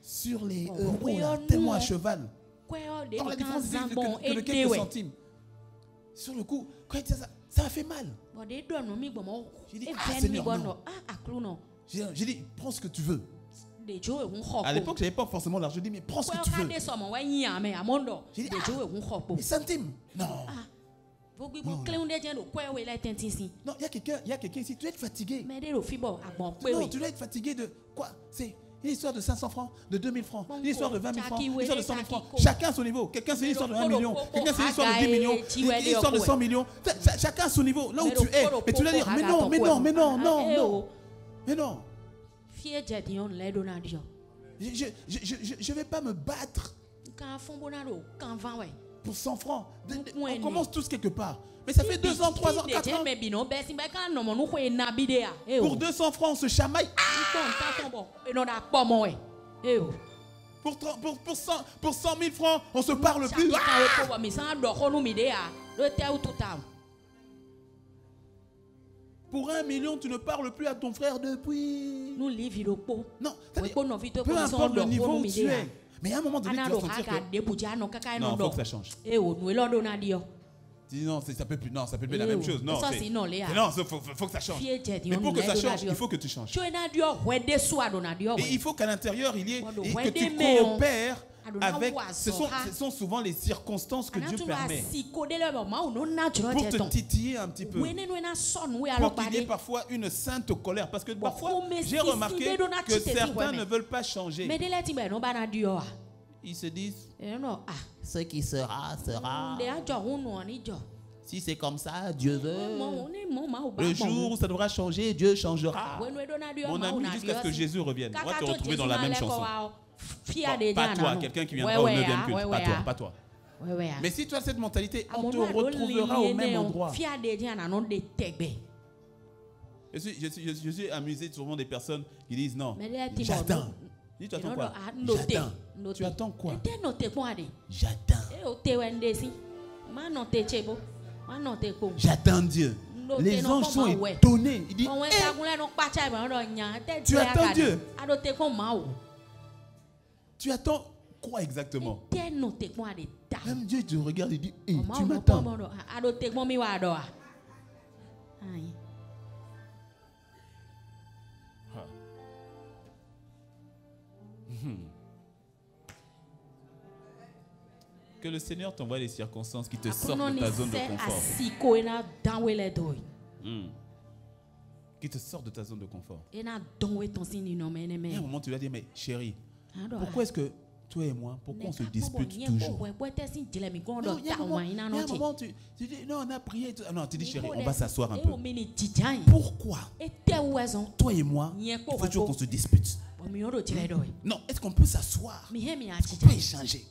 Speaker 1: sur les euros, là, tellement à cheval. Donc la différence n'était que de quelques centimes. Sur le coup, quand ça m'a fait mal. J'ai dit, Seigneur, non. J'ai dit, prends ce que tu veux. À l'époque, je n'avais pas forcément l'argent. Je dis, mais prends ce que tu veux. J'ai dit, les centimes. Non. Non, il y a quelqu'un ici, tu dois être fatigué. Non, tu dois être fatigué de quoi? C'est une histoire de 500 francs, de 2000 francs, une histoire de 20 000 francs, une histoire de 100 000 francs. Chacun à son niveau. Quelqu'un c'est une histoire de 1 million, quelqu'un c'est une histoire de 10 millions, une histoire de 100 millions. Chacun à son niveau, là où tu es. Mais tu dois dire, mais non. Je ne vais pas me battre pour 100 francs. On commence tous quelque part. Mais ça fait 2 ans, 3 ans, 4 ans. Pour 200 francs, on se chamaille. Pour 100 000 francs, on se parle plus. Pour 1 million, tu ne parles plus à ton frère depuis. Non, peu importe le niveau où tu es. Mais à un moment donné, tu vas sentir que non, il faut que ça change. Tu dis non, ça peut plus être la même chose. Non, faut que ça change. Mais pour que ça change, il faut que tu changes. Et il faut qu'à l'intérieur, il y ait que tu coopères avec. Ce sont souvent les circonstances que Dieu permet pour te titiller un petit peu. Pour qu'il y ait parfois une sainte colère. Parce que parfois, j'ai remarqué que certains ne veulent pas changer. Ils se disent, ce qui sera, sera. Si c'est comme ça, Dieu veut. Le jour où ça devra changer, Dieu changera. Mon ami, jusqu'à ce que Jésus revienne. On va te retrouver dans la même chanson. Pas toi, quelqu'un qui viendra au 9e culte. Pas toi. Mais si tu as cette mentalité, on te retrouvera au même endroit. Je suis amusé souvent des personnes qui disent non, j'attends. Dis, tu attends quoi? J'attends. Tu attends quoi? J'attends Dieu. Les anges sont étonnés. Ils disent, tu attends Dieu. Tu attends quoi exactement? Même Dieu te regarde et dit, tu m'attends. Que le Seigneur t'envoie les circonstances qui te sortent de ta zone de confort. Qui te sortent de ta zone de confort. Et à un moment, tu vas dire, mais chérie, pourquoi est-ce que toi et moi, pourquoi on se dispute toujours? Il y a un moment, tu dis, non, on a prié. Non, tu dis, chérie, on va s'asseoir un peu. Pourquoi toi et moi, il faut toujours qu'on se dispute? Non, est-ce qu'on peut s'asseoir? Est-ce qu'on peut échanger?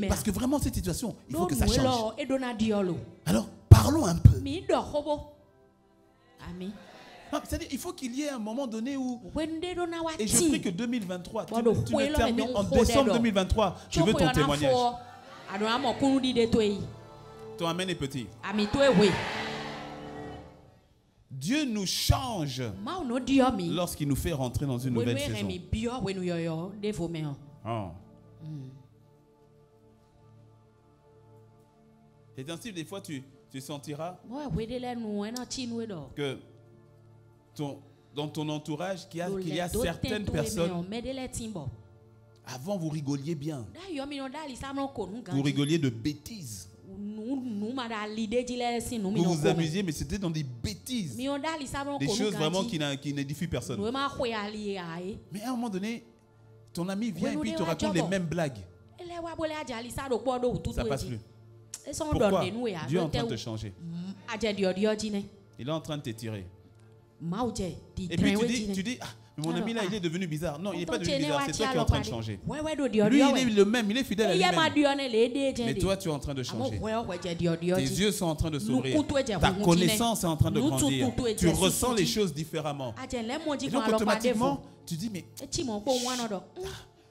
Speaker 1: Parce que vraiment, cette situation, il faut que ça change. Alors, parlons un peu. C'est-à-dire, il faut qu'il y ait un moment donné où... Et je prie que 2023, tu me termines en décembre 2023. Je veux ton témoignage. Ton amen est petit. Dieu nous change lorsqu'il nous fait rentrer dans une nouvelle saison. Oh. C'est ainsi, des fois, tu sentiras que dans ton entourage, qu'il y a certaines personnes, avant vous rigoliez bien. Vous rigoliez de bêtises. Vous vous amusiez, mais c'était dans des bêtises. Des choses vraiment qui n'édifient personne. Mais à un moment donné, ton ami vient et puis il te raconte les mêmes blagues. Ça passe plus. Pourquoi? Dieu est en train de te changer. Il est en train de t'étirer. Et puis tu dis, ah, mais mon ami là, il est devenu bizarre. Non, il n'est pas devenu bizarre, c'est toi qui es en train de changer. Lui, il est le même, il est fidèle à lui-même. Mais toi, tu es en train de changer. Tes yeux sont en train de s'ouvrir. Ta connaissance est en train de grandir. Tu ressens les choses différemment. Et donc, automatiquement, tu dis, mais...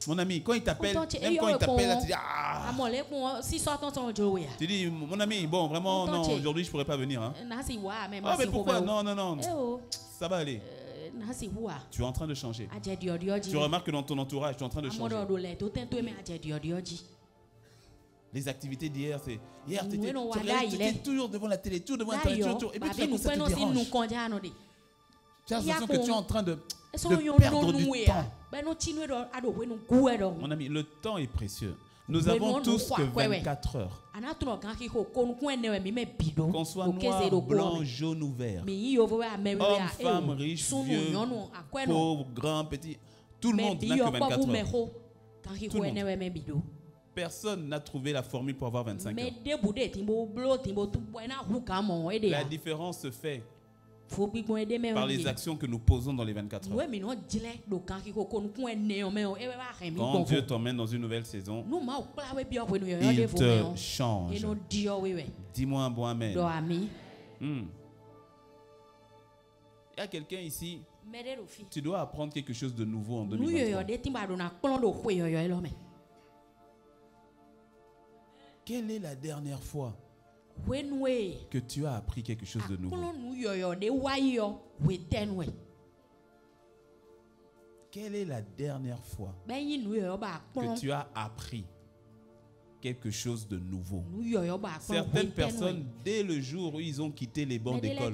Speaker 1: Mon ami, quand il t'appelle, même quand il t'appelle, là, tu dis, ah. Tu dis, mon ami, bon, vraiment, non, aujourd'hui, je ne pourrais pas venir. Hein. Ah, mais pourquoi? Non. Ça va aller. Tu es en train de changer. Tu remarques que dans ton entourage, tu es en train de changer. Les activités d'hier, c'est... Hier, tu étais toujours devant la télé, toujours devant la télé, toujours. Et puis, tout à coup, ça te dérange. Tu as l'impression que tu es en train de perdre du temps. Mon ami, le temps est précieux. Nous avons tous que 24 heures. Qu'on soit noir, blanc, jaune ou vert. Homme, femme, riche, vieux, pauvre, grand, petit. Tout le monde n'a que 24 heures. Tout le monde. Personne n'a trouvé la formule pour avoir 25 heures. La différence se fait par les actions que nous posons dans les 24 heures. Quand Dieu t'emmène dans une nouvelle saison, il te change. Dis-moi un bon amen. Il y a quelqu'un ici, tu dois apprendre quelque chose de nouveau en 2023. Quelle est la dernière fois que tu as appris quelque chose de nouveau? Quelle est la dernière fois que tu as appris quelque chose de nouveau? Certaines personnes, dès le jour où ils ont quitté les bancs d'école,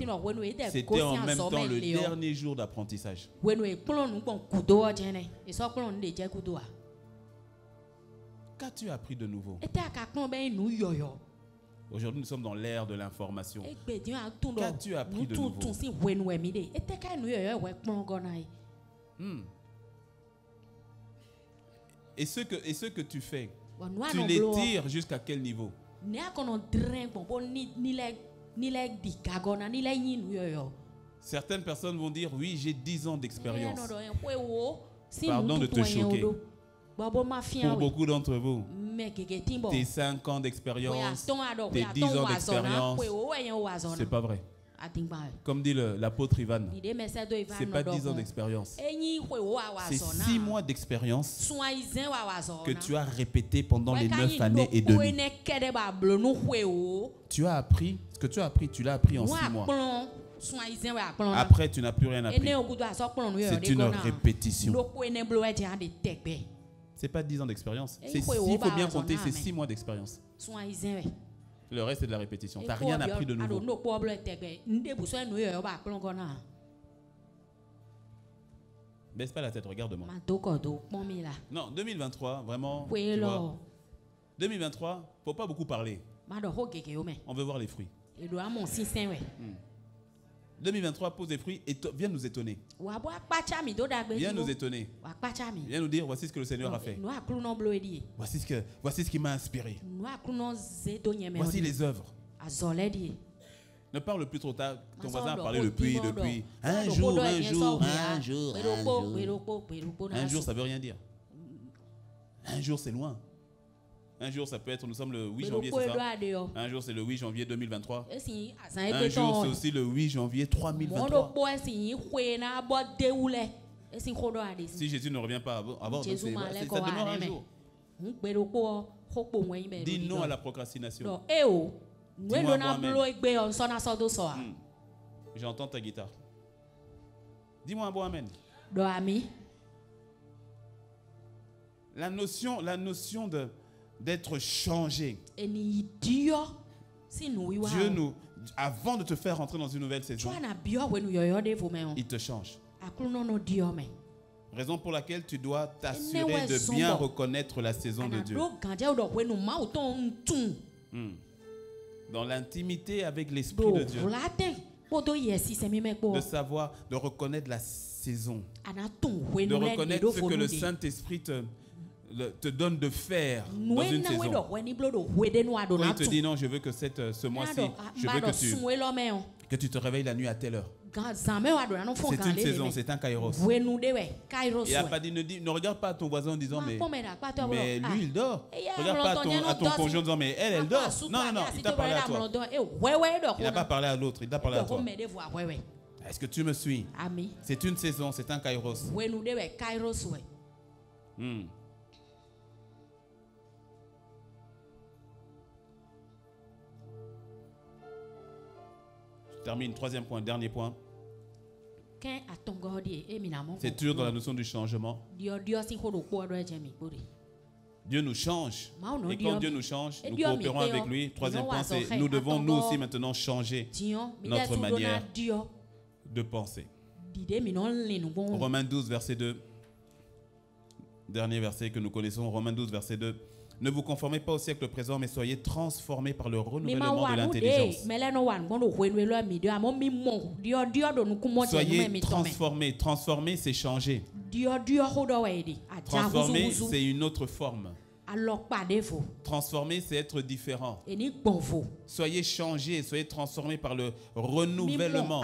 Speaker 1: c'était en même temps le dernier jour d'apprentissage. Qu'as-tu appris de nouveau? Aujourd'hui, nous sommes dans l'ère de l'information. Qu'as-tu appris de nouveau? Et ce que tu fais, tu les tires jusqu'à quel niveau? Certaines personnes vont dire, oui, j'ai 10 ans d'expérience. Pardon de te choquer. Pour beaucoup d'entre vous, tes 5 ans d'expérience, tes 10 ans d'expérience, c'est pas vrai. Comme dit l'apôtre Ivan, c'est pas 10 ans d'expérience. C'est 6 mois d'expérience que tu as répété pendant les 9 années et demie. Tu as appris, ce que tu as appris, tu l'as appris en 6 mois. Après, tu n'as plus rien appris. C'est une répétition. C'est pas 10 ans d'expérience. Il faut bien compter, c'est 6 mois d'expérience. Le reste, c'est de la répétition. Tu n'as rien appris de nouveau. Baisse pas la tête, regarde-moi. Non, 2023, vraiment, tu vois, 2023, il ne faut pas beaucoup parler. On veut voir les fruits. 2023, pose des fruits et viens nous étonner. Viens nous étonner. Viens nous dire, voici ce que le Seigneur a fait. Voici ce qui m'a inspiré. Voici les œuvres. Ne parle plus trop tard. Ton voisin a parlé depuis. Un jour, ça ne veut rien dire. Un jour, c'est loin. Un jour, ça peut être, nous sommes le 8 janvier, c'est ça? Un jour, c'est le 8 janvier 2023. Un jour, c'est aussi le 8 janvier 3023. Si Jésus ne revient pas avant, ça demeure un jour. Dis non à la procrastination. Dis-moi moi-même. J'entends ta guitare. Dis-moi un bon amen. La notion d'être changé. Dieu nous, avant de te faire rentrer dans une nouvelle saison, il te change. Raison pour laquelle tu dois t'assurer de bien reconnaître la saison de Dieu. Dans l'intimité avec l'Esprit de Dieu. De savoir, de reconnaître la saison. De reconnaître ce que le Saint-Esprit te donne de faire dans une saison. Quand il te dit non, je veux que ce mois-ci, je veux que tu te réveilles la nuit à telle heure. C'est une saison, c'est un kairos. Il n'a pas dit, ne regarde pas ton voisin en disant mais lui il dort. Regarde pas à ton conjoint en disant mais elle dort. Non, il t'a parlé à toi. Il n'a pas parlé à l'autre, il t'a parlé à toi. Est-ce que tu me suis? C'est une saison, c'est un kairos. Je termine, troisième point, dernier point. C'est toujours dans la notion du changement. Dieu nous change. Et quand Dieu nous change, nous coopérons avec lui. Troisième point, c'est nous devons nous aussi maintenant changer notre manière de penser. Romains 12, verset 2. Dernier verset que nous connaissons, Romains 12, verset 2. Ne vous conformez pas au siècle présent, mais soyez transformés par le renouvellement de l'intelligence. Soyez transformés. Transformer, c'est changer. Transformer, c'est une autre forme. Transformer, c'est être différent. Soyez changés, soyez transformés par le renouvellement.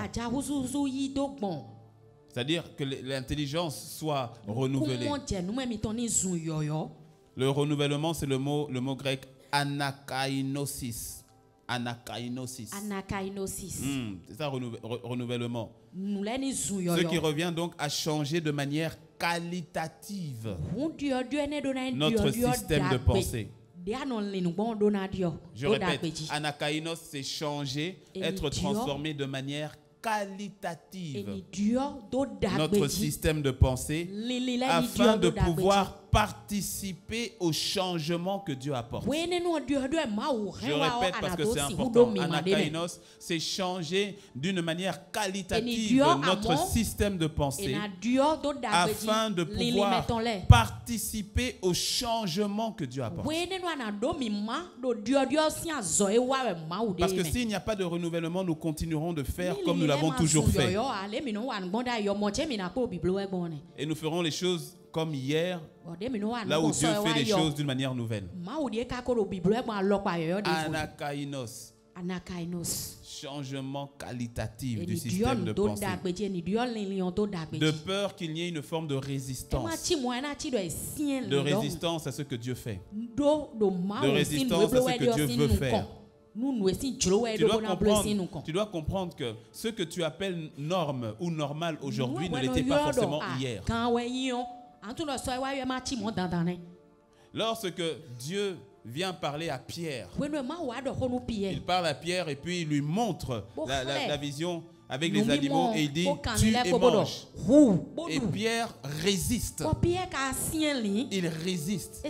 Speaker 1: C'est-à-dire que l'intelligence soit renouvelée. Le renouvellement, c'est le mot grec anakainosis. Anakainosis. C'est ça, renouvellement. Ce qui revient donc à changer de manière qualitative notre système de pensée. Je répète, anakainos, c'est changer, être transformé de manière qualitative notre système de pensée afin de pouvoir participer au changement que Dieu apporte. Je répète parce que c'est important. Anakainos, c'est changer d'une manière qualitative notre système de pensée afin de pouvoir participer au changement que Dieu apporte. Parce que s'il n'y a pas de renouvellement, nous continuerons de faire comme nous l'avons toujours fait. Et nous ferons les choses comme hier, là où Dieu fait les choses d'une manière nouvelle. Anakainos. Changement qualitatif du système de pensée. De peur qu'il y ait une forme de résistance. De résistance à ce que Dieu fait. De résistance à ce que Dieu veut faire. Tu dois comprendre que ce que tu appelles norme ou normal aujourd'hui ne l'était pas forcément hier. Lorsque Dieu vient parler à Pierre, il parle à Pierre et puis il lui montre la vision avec les animaux et il dit tue et mange. Et Pierre résiste. Il résiste.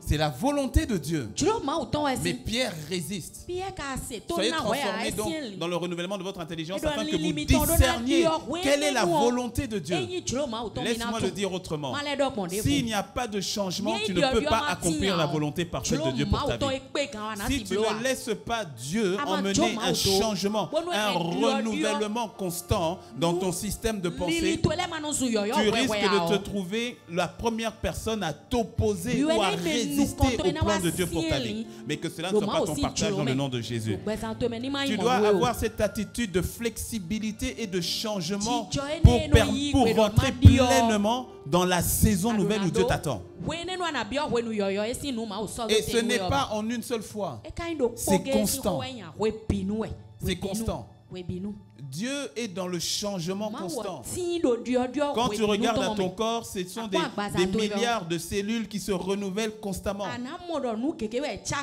Speaker 1: C'est la volonté de Dieu. Mais Pierre résiste. Soyez transformés donc dans le renouvellement de votre intelligence afin que vous discerniez quelle est la volonté de Dieu. Laisse-moi le dire autrement. S'il n'y a pas de changement, tu ne peux pas accomplir la volonté parfaite de Dieu pour ta vie. Si tu ne laisses pas Dieu emmener un changement, un renouvellement constant dans ton système de pensée, tu risques de te trouver la première personne à t'opposer ou à résister au plan de Dieu pour ta vie. Mais que cela ne soit pas ton partage dans le nom de Jésus. Tu dois avoir cette attitude de flexibilité et de changement pour rentrer pleinement dans la saison nouvelle où Dieu t'attend. Et ce n'est pas en une seule fois. C'est constant. C'est constant. Dieu est dans le changement constant. Quand tu regardes à ton corps, ce sont des milliards de cellules qui se renouvellent constamment.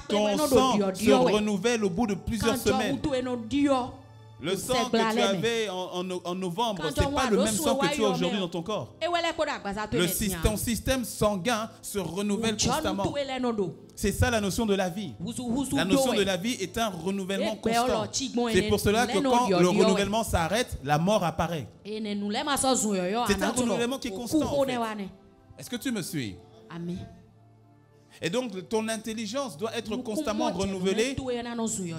Speaker 1: Ton sang se renouvelle au bout de plusieurs semaines. Le sang que tu avais en novembre, ce n'est pas le même sang que tu as aujourd'hui dans ton corps. Ton système sanguin se renouvelle constamment. C'est ça la notion de la vie. La notion de la vie est un renouvellement constant. C'est pour cela que quand le renouvellement s'arrête, la mort apparaît. C'est un renouvellement qui est constant. En fait. Est-ce que tu me suis? Amen. Et donc, ton intelligence doit être constamment renouvelée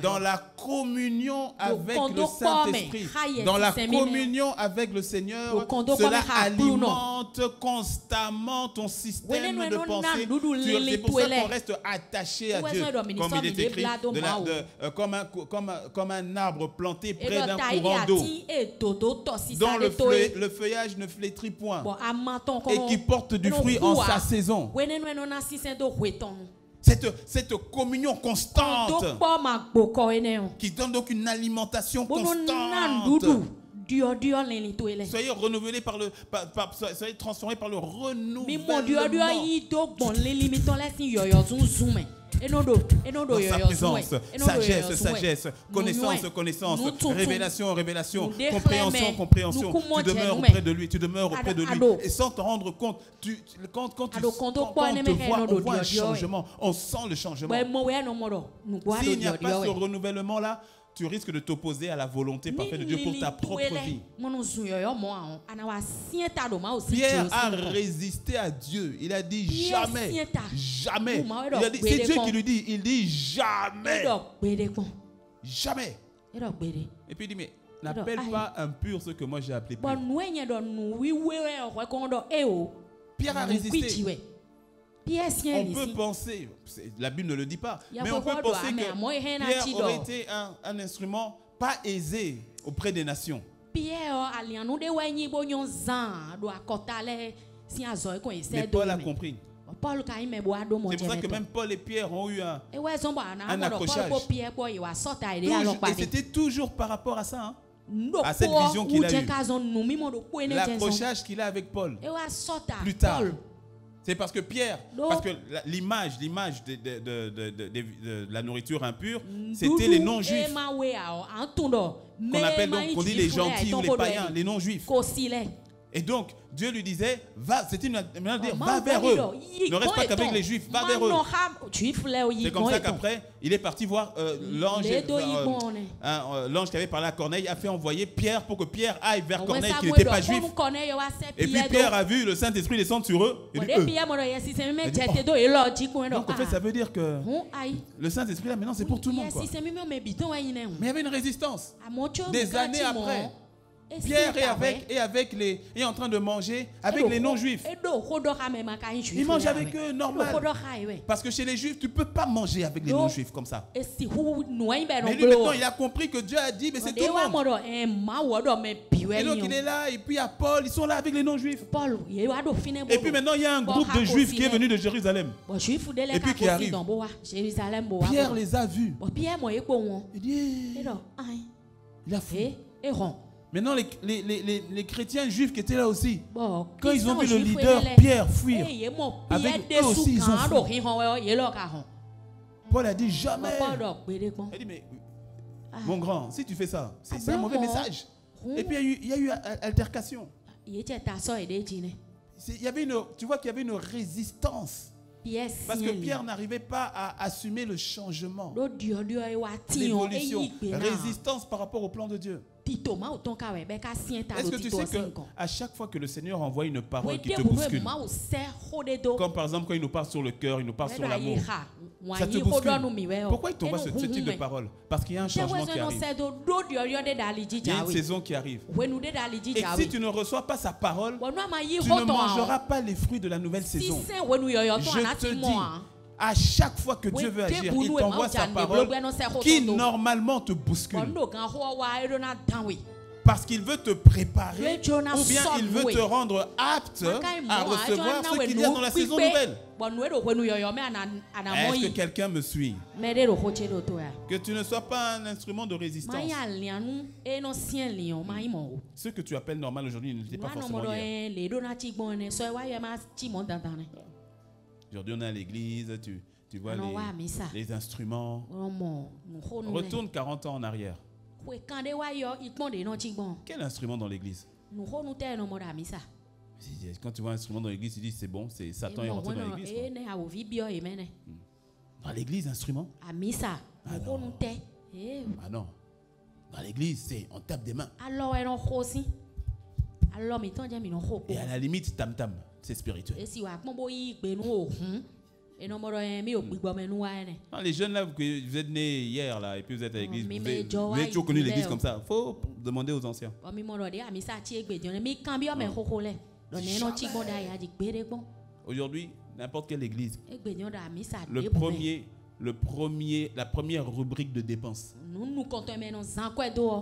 Speaker 1: dans la communion avec le Saint-Esprit. Dans la communion avec le Seigneur, cela alimente constamment ton système de pensée. C'est pour ça qu'on reste attaché à Dieu. Comme il est écrit, comme un arbre planté près d'un courant d'eau, dont le feuillage ne flétrit point et qui porte du fruit en sa saison. Cette communion constante qui donne donc une alimentation constante. Soyez renouvelés soyez transformés par le renouvellement. Dans sa présence, sagesse, connaissance, révélation, compréhension. Tu demeures auprès de lui, Et sans te rendre compte, quand on te voit, on voit un changement, on sent le changement. S'il n'y a pas ce renouvellement-là, tu risques de t'opposer à la volonté parfaite de Dieu pour ta propre vie. Pierre a résisté à Dieu. Il a dit jamais. C'est Dieu qui lui dit. Il dit jamais. Jamais. Et puis il dit, mais n'appelle pas impur ce que moi j'ai appelé pur. Pierre a résisté. On peut penser, la Bible ne le dit pas, mais on peut penser que Pierre aurait été un instrument pas aisé auprès des nations. Mais Paul a compris. C'est pour ça que même Paul et Pierre ont eu un accrochage. Et c'était toujours par rapport à ça. À cette vision qu'il a eue. L'accrochage qu'il a avec Paul. Plus tard. C'est parce que l'image de la nourriture impure, c'était les non-juifs. Qu'on appelle donc, on dit les gentils ou les païens, les non-juifs. Et donc, Dieu lui disait, va vers eux. Ne reste pas qu'avec les juifs, va vers eux. C'est comme ça qu'après, il est parti voir l'ange qui avait parlé à Corneille, a fait envoyer Pierre pour que Pierre aille vers Corneille qui n'était pas juif. Et puis Pierre a vu le Saint-Esprit descendre sur eux. Il dit, donc en fait, ça veut dire que le Saint-Esprit là maintenant c'est pour tout le monde. Quoi. Mais il y avait une résistance. Des années après. Pierre est en train de manger avec les non-juifs. Il mange avec eux normal. Parce que chez les juifs, tu ne peux pas manger avec les non-juifs comme ça. Mais lui maintenant, il a compris que Dieu a dit, mais c'est tout le monde. Et donc il est là, et puis il y a Paul, ils sont là avec les non-juifs. Et puis maintenant, il y a un groupe de juifs qui est venu de Jérusalem. Et puis qui arrive. Pierre les a vus. Il dit, il a fait. Maintenant, les chrétiens juifs qui étaient là aussi, quand ils ont vu le leader Pierre fuir, avec eux aussi, ils ont fui. Paul a dit jamais. Il dit, mais mon grand, si tu fais ça, c'est un mauvais message. Et puis il y a eu altercation.
Speaker 2: Il y
Speaker 1: avait tu vois qu'il y avait une résistance. Parce que Pierre n'arrivait pas à assumer le changement, l'évolution, résistance par rapport au plan de Dieu. Est-ce que tu sais qu'à chaque fois que le Seigneur envoie une parole qui te bouscule, comme par exemple quand il nous parle sur le cœur, il nous parle sur l'amour, ça te bouscule. Pourquoi il t'envoie ce type de parole? Parce qu'il y a un changement qui arrive. Il y a une saison qui arrive. Et si tu ne reçois pas sa parole, tu ne mangeras pas les fruits de la nouvelle saison. Je te dis, à chaque fois que Dieu veut agir, il t'envoie sa parole qui normalement te bouscule. Parce qu'il veut te préparer ou bien il veut te rendre apte à recevoir ce qu'il y a dans la saison nouvelle. Est-ce que quelqu'un me suit? Que tu ne sois pas un instrument de résistance. Ce que tu appelles normal aujourd'hui n'était pas forcément hier. Aujourd'hui, on est à l'église, tu vois les instruments. Retourne 40 ans en arrière. Quel instrument dans l'église? Quand tu vois un instrument dans l'église, tu dis c'est bon, c'est Satan est rentré dans l'église. Dans l'église, instrument? Ah non. Dans l'église, on tape des mains. Et à la limite, tam-tam, c'est spirituel. Non, les jeunes là, vous êtes nés hier là, et puis vous êtes à l'église, vous avez toujours connu l'église comme ça. Il faut demander aux anciens. Aujourd'hui, n'importe quelle église, la première rubrique de dépenses,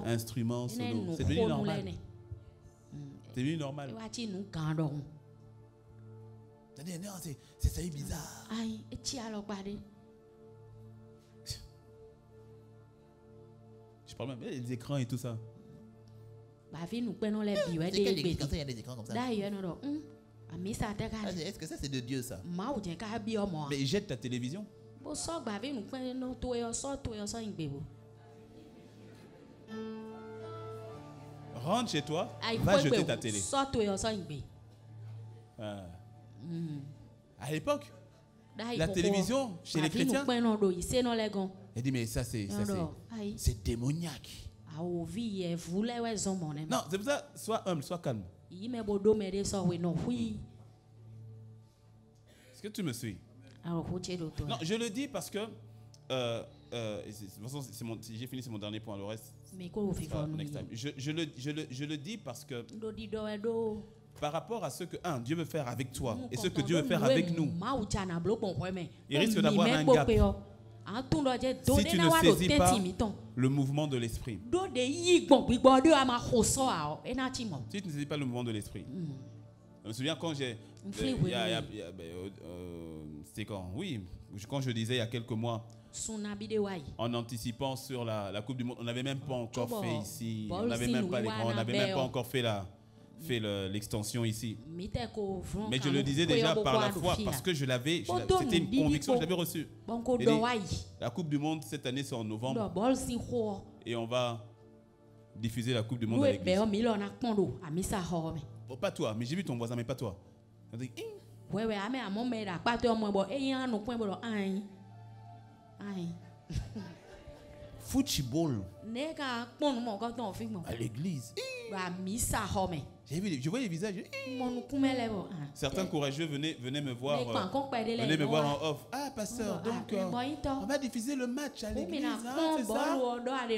Speaker 1: instruments, sonos, c'est devenu normal. C'est devenu normal. C'est ça, bizarre. Je parle même des écrans et tout ça. C'est quelle église quand il y a des écrans comme ça? Est-ce que ça c'est de Dieu ça? Mais jette ta télévision. Rentre chez toi, va jeter ta télé. À l'époque, la télévision chez les chrétiens, elle dit mais ça c'est démoniaque. Non, c'est pour ça, sois humble, sois calme. Est-ce que tu me suis? Non, je le dis parce que j'ai fini, c'est mon dernier point. Le reste, je le dis parce que par rapport à ce que Dieu veut faire avec toi et ce que Dieu veut faire avec nous, il risque d'avoir un gap si tu ne saisis pas le mouvement de l'esprit. Si tu ne saisis pas le mouvement de l'esprit. Je me souviens quand c'était quand? Oui, quand je disais il y a quelques mois, en anticipant sur la Coupe du Monde, on n'avait même pas encore fait ici, on n'avait même pas l'écran, on n'avait même pas encore fait l'extension ici. Mais je le disais déjà par la foi parce que c'était une conviction, je l'avais reçue. La Coupe du Monde cette année c'est en novembre et on va diffuser la Coupe du Monde à l'église. Oh, pas toi, mais j'ai vu ton voisin, mais pas toi. On dit, football à l'église. Je voyais les visages. Certains courageux venaient me voir en off. Ah, pasteur, donc on va diffuser le match à l'église. C'est ça?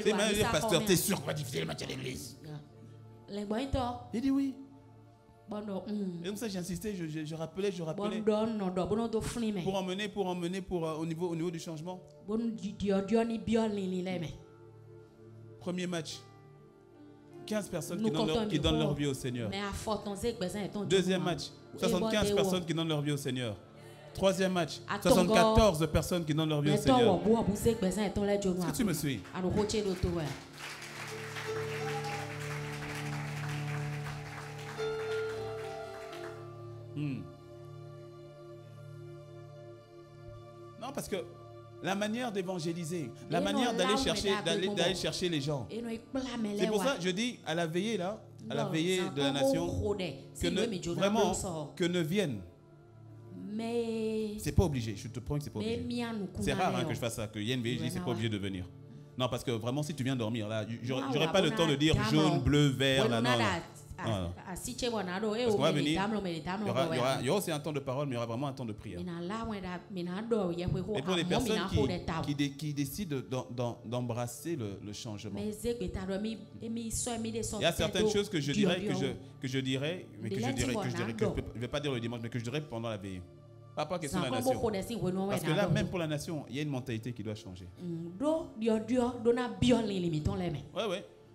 Speaker 1: C'est même le pasteur, t'es sûr qu'on va diffuser le match à l'église? Il dit oui. Et comme ça j'ai insisté, je rappelais. Pour emmener au niveau du changement. Premier match. 15 personnes qui donnent leur vie au Seigneur. Deuxième match, 75 personnes qui donnent leur vie au Seigneur. Troisième match, 74 personnes qui donnent leur vie au Seigneur. Est-ce que tu me suis? Non, parce que la manière d'évangéliser, la manière d'aller chercher les gens. C'est pour ça que je dis à la veillée là, à la veillée de la nation, que ne viennent. C'est pas obligé, je te promets que c'est pas obligé. C'est rare que je fasse ça, que y ait une veillée, je dis c'est pas obligé de venir. Non, parce que vraiment, si tu viens dormir là, j'aurais pas le temps de dire jaune, bleu, vert, là, non. Parce qu'on va venir, il y aura aussi un temps de parole, mais il y aura vraiment un temps de prière. Et pour les personnes qui décident d'embrasser le changement, il y a certaines choses que je dirais, mais que je ne vais pas dire le dimanche, mais que je dirais pendant la veillée. Pas rapport à la question de la nation. Parce que là, même pour la nation, il y a une mentalité qui doit changer. Oui.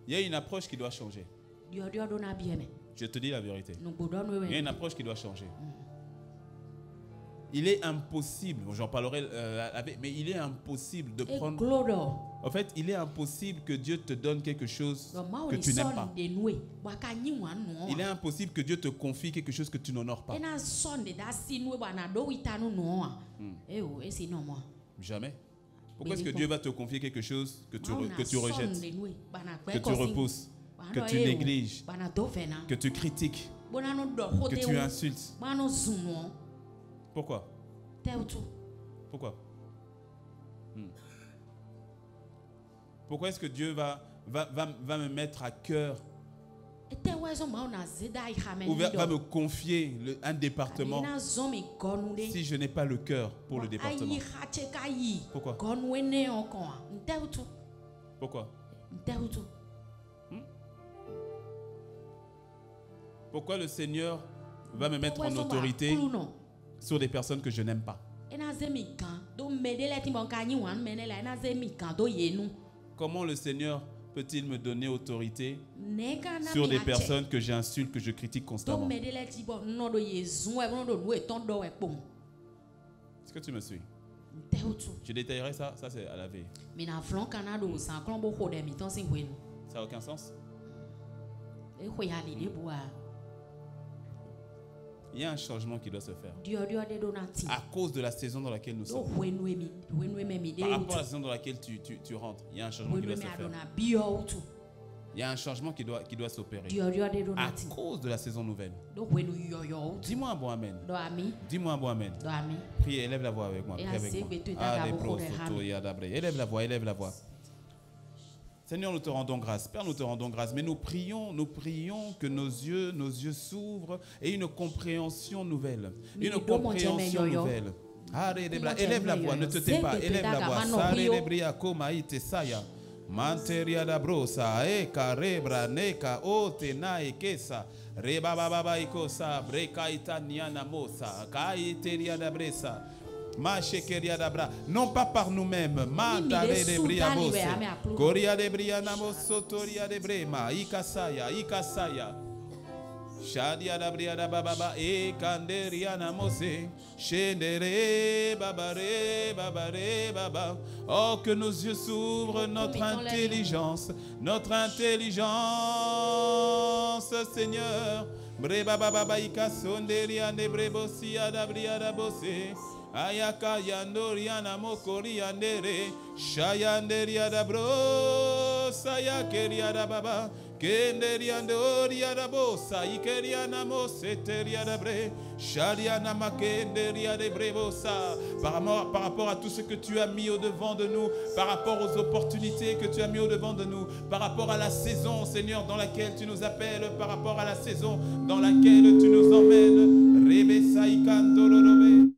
Speaker 1: Il y a une approche qui doit changer. Je te dis la vérité. Il y a une approche qui doit changer. Il est impossible, j'en parlerai, mais il est impossible de prendre... En fait, il est impossible que Dieu te donne quelque chose que tu n'aimes pas. Il est impossible que Dieu te confie quelque chose que tu n'honores pas. Jamais. Pourquoi est-ce que Dieu va te confier quelque chose que tu rejettes, que tu repousses, que tu négliges, que tu critiques, que tu insultes? Pourquoi? Pourquoi? Pourquoi est-ce que Dieu va me mettre à cœur ou va me confier un département si je n'ai pas le cœur pour le département? Pourquoi? Pourquoi? Pourquoi le Seigneur va me mettre en autorité sur des personnes que je n'aime pas? Comment le Seigneur peut-il me donner autorité sur des personnes que j'insulte, que je critique constamment? Est-ce que tu me suis? Je détaillerai ça, c'est à la veille. Ça n'a aucun sens? Il y a un changement qui doit se faire à cause de la saison dans laquelle nous sommes. Par rapport à la saison dans laquelle tu rentres, il y a un changement qui doit se faire. Il y a un changement qui doit s'opérer à cause de la saison nouvelle. Dis-moi un bon amen. Dis-moi un bon amen. Prie, élève la voix avec moi. Prie avec moi. Élève la voix, élève la voix. Seigneur, nous te rendons grâce. Père, nous te rendons grâce. Mais nous prions que nos yeux s'ouvrent et une compréhension nouvelle. Une compréhension nouvelle. Élève la voix, ne te tais pas. Élève la voix. Manteria da brosa, carebra, neka, otena, ekesa, reba baba ikosa, breka itaniana mosa, kaiteria da bresa. Non pas par nous-mêmes. Koria de Briana Mosotoria de Brema, Ikasaya, Shadia da Briada Baba, Kanderiana Mose, Shendere, Babare, Baba. Oh, que nos yeux s'ouvrent, notre intelligence, Seigneur. Breba Baba, Ikasonderia de Brebosia da Briada Bose. Ayaka yandoriana mokori yandere shayanderia da bro sayakeria da baba kenderia ndoria da bosa ikeriana moseteria da bre shariana makenderia de brebosa. Par rapport à tout ce que tu as mis au devant de nous, par rapport aux opportunités que tu as mis au devant de nous, par rapport à la saison, Seigneur, dans laquelle tu nous appelles, par rapport à la saison dans laquelle tu nous emmènes. Rebe saikandololobe.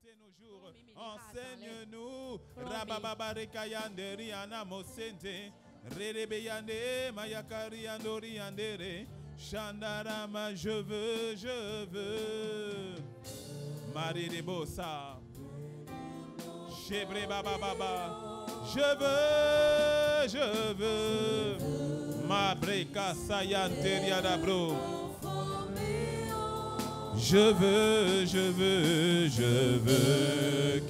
Speaker 1: compter nos jours. Enseigne-nous. Rabababarekayanderi anamosente. Rerebeyande mayakariandori andere. Shandarama, je veux. Marie de Bossa. Chebre baba baba. Je veux. Ma breka sayanteria dabro. Je veux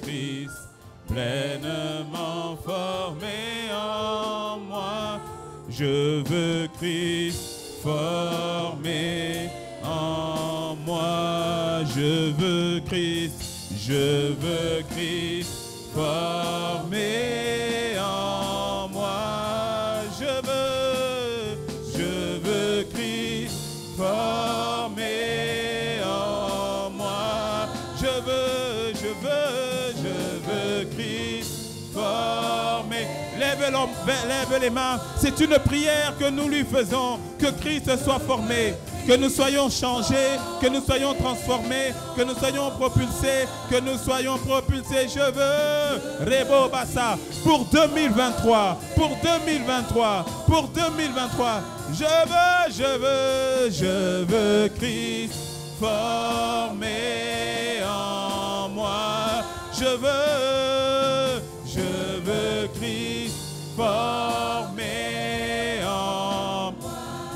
Speaker 1: Christ pleinement formé en moi. Je veux Christ formé en moi. Je veux Christ formé en moi. Je veux Christ formé en moi. Je veux Christ formé. Lève les mains. C'est une prière que nous lui faisons. Que Christ soit formé. Que nous soyons changés, que nous soyons transformés, que nous soyons propulsés, Je veux Rebo Bassa pour 2023. Je veux Christ formé en moi. Je veux Christ formé en moi.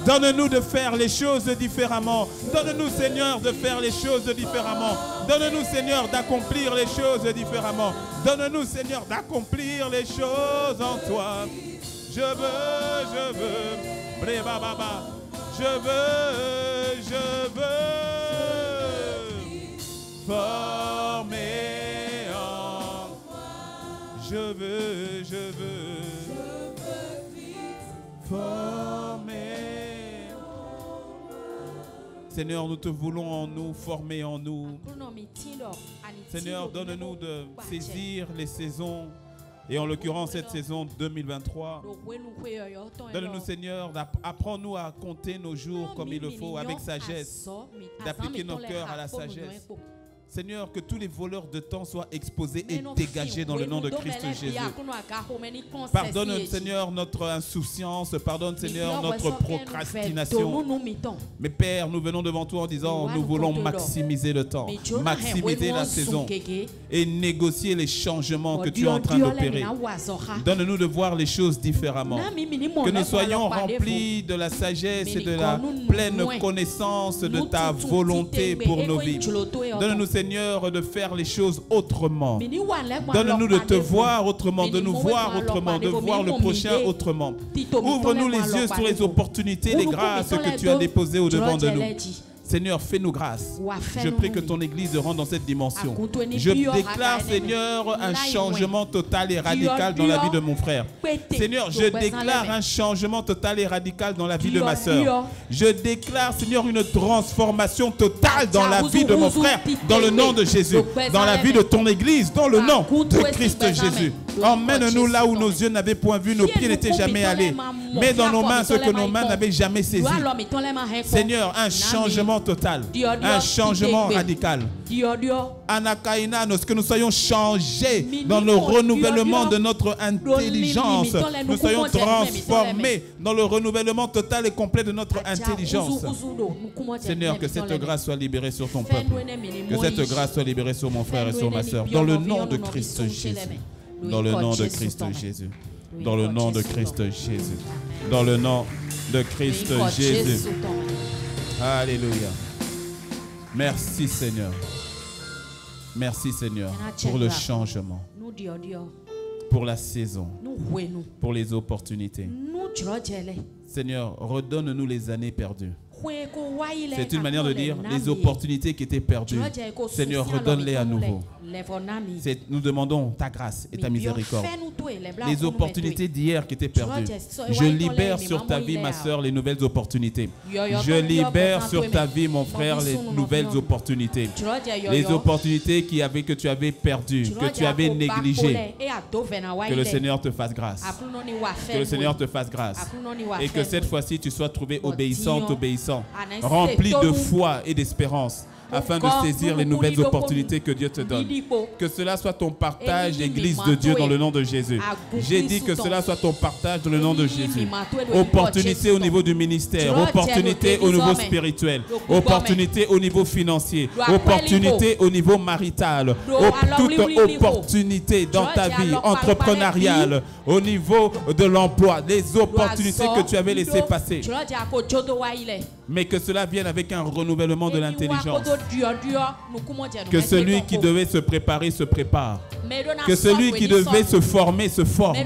Speaker 1: Donne-nous de faire les choses différemment. Donne-nous, Seigneur, de faire les choses différemment. Donne-nous, Seigneur, d'accomplir les choses différemment. Donne-nous, Seigneur, d'accomplir les choses en toi. Je veux. Breba baba. Je veux. Former en. Je veux. Former. Seigneur, nous te voulons en nous, former en nous. Seigneur, donne-nous de saisir les saisons, et en l'occurrence cette saison 2023. Donne-nous, Seigneur, apprends-nous à compter nos jours comme il le faut, avec sagesse, d'appliquer nos cœurs à la sagesse. Seigneur, que tous les voleurs de temps soient exposés et dégagés dans le nom de Christ Jésus. Pardonne, Seigneur, notre insouciance. Pardonne, Seigneur, notre procrastination. Mais Père, nous venons devant toi en disant, nous voulons maximiser le temps, maximiser la saison et négocier les changements que tu es en train d'opérer. Donne-nous de voir les choses différemment. Que nous soyons remplis de la sagesse et de la pleine connaissance de ta volonté pour nos vies. Donne-nous, Seigneur, de faire les choses autrement. Donne-nous de te voir autrement, de nous voir autrement, de voir le prochain autrement. Ouvre-nous les yeux sur les opportunités, les grâces que tu as déposées au-devant de nous. Seigneur, fais-nous grâce. Je prie que ton Église rentre dans cette dimension. Je déclare, Seigneur, un changement total et radical dans la vie de mon frère. Seigneur, je déclare un changement total et radical dans la vie de ma soeur. Je déclare, Seigneur, une transformation totale dans la vie de mon frère, dans le nom de Jésus. Dans la vie de ton Église, dans le nom de Christ Jésus. Emmène-nous là où nos yeux n'avaient point vu, nos pieds n'étaient jamais allés. Mets dans nos mains ce que nos mains n'avaient jamais saisi. Seigneur, un changement total, un changement radical. Anakainanos, que nous soyons changés dans le renouvellement de notre intelligence. Nous soyons transformés dans le renouvellement total et complet de notre intelligence. Seigneur, que cette grâce soit libérée sur ton peuple. Que cette grâce soit libérée sur mon frère et sur ma soeur. Dans le nom de Christ Jésus. Dans le nom de Christ Jésus. Dans le nom de Christ Jésus. Dans le nom de Christ Jésus. Alléluia. Merci Seigneur. Merci Seigneur pour le changement, pour la saison, pour les opportunités. Seigneur, redonne-nous les années perdues. C'est une manière de dire les opportunités qui étaient perdues. Seigneur, redonne-les à nouveau. Nous demandons ta grâce et ta miséricorde. Les opportunités d'hier qui étaient perdues, je libère sur ta vie, ma soeur, les nouvelles opportunités. Je libère sur ta vie, mon frère, les nouvelles opportunités. Les opportunités que tu avais perdues, que tu avais négligées. Que le Seigneur te fasse grâce. Que le Seigneur te fasse grâce. Et que cette fois-ci, tu sois trouvé obéissante, obéissant, rempli de foi et d'espérance. afin de saisir les nouvelles opportunités que Dieu te donne. Que cela soit ton partage, Église de Dieu, dans le nom de Jésus. J'ai dit que cela soit ton partage dans le nom de Jésus. Opportunité au niveau du ministère, opportunité au niveau spirituel, opportunité au niveau financier, opportunité au niveau marital, toute opportunité dans ta vie entrepreneuriale, au niveau de l'emploi, les opportunités que tu avais laissées passer. Mais que cela vienne avec un renouvellement de l'intelligence. Que celui qui devait se préparer se prépare. Que celui qui devait se former se forme.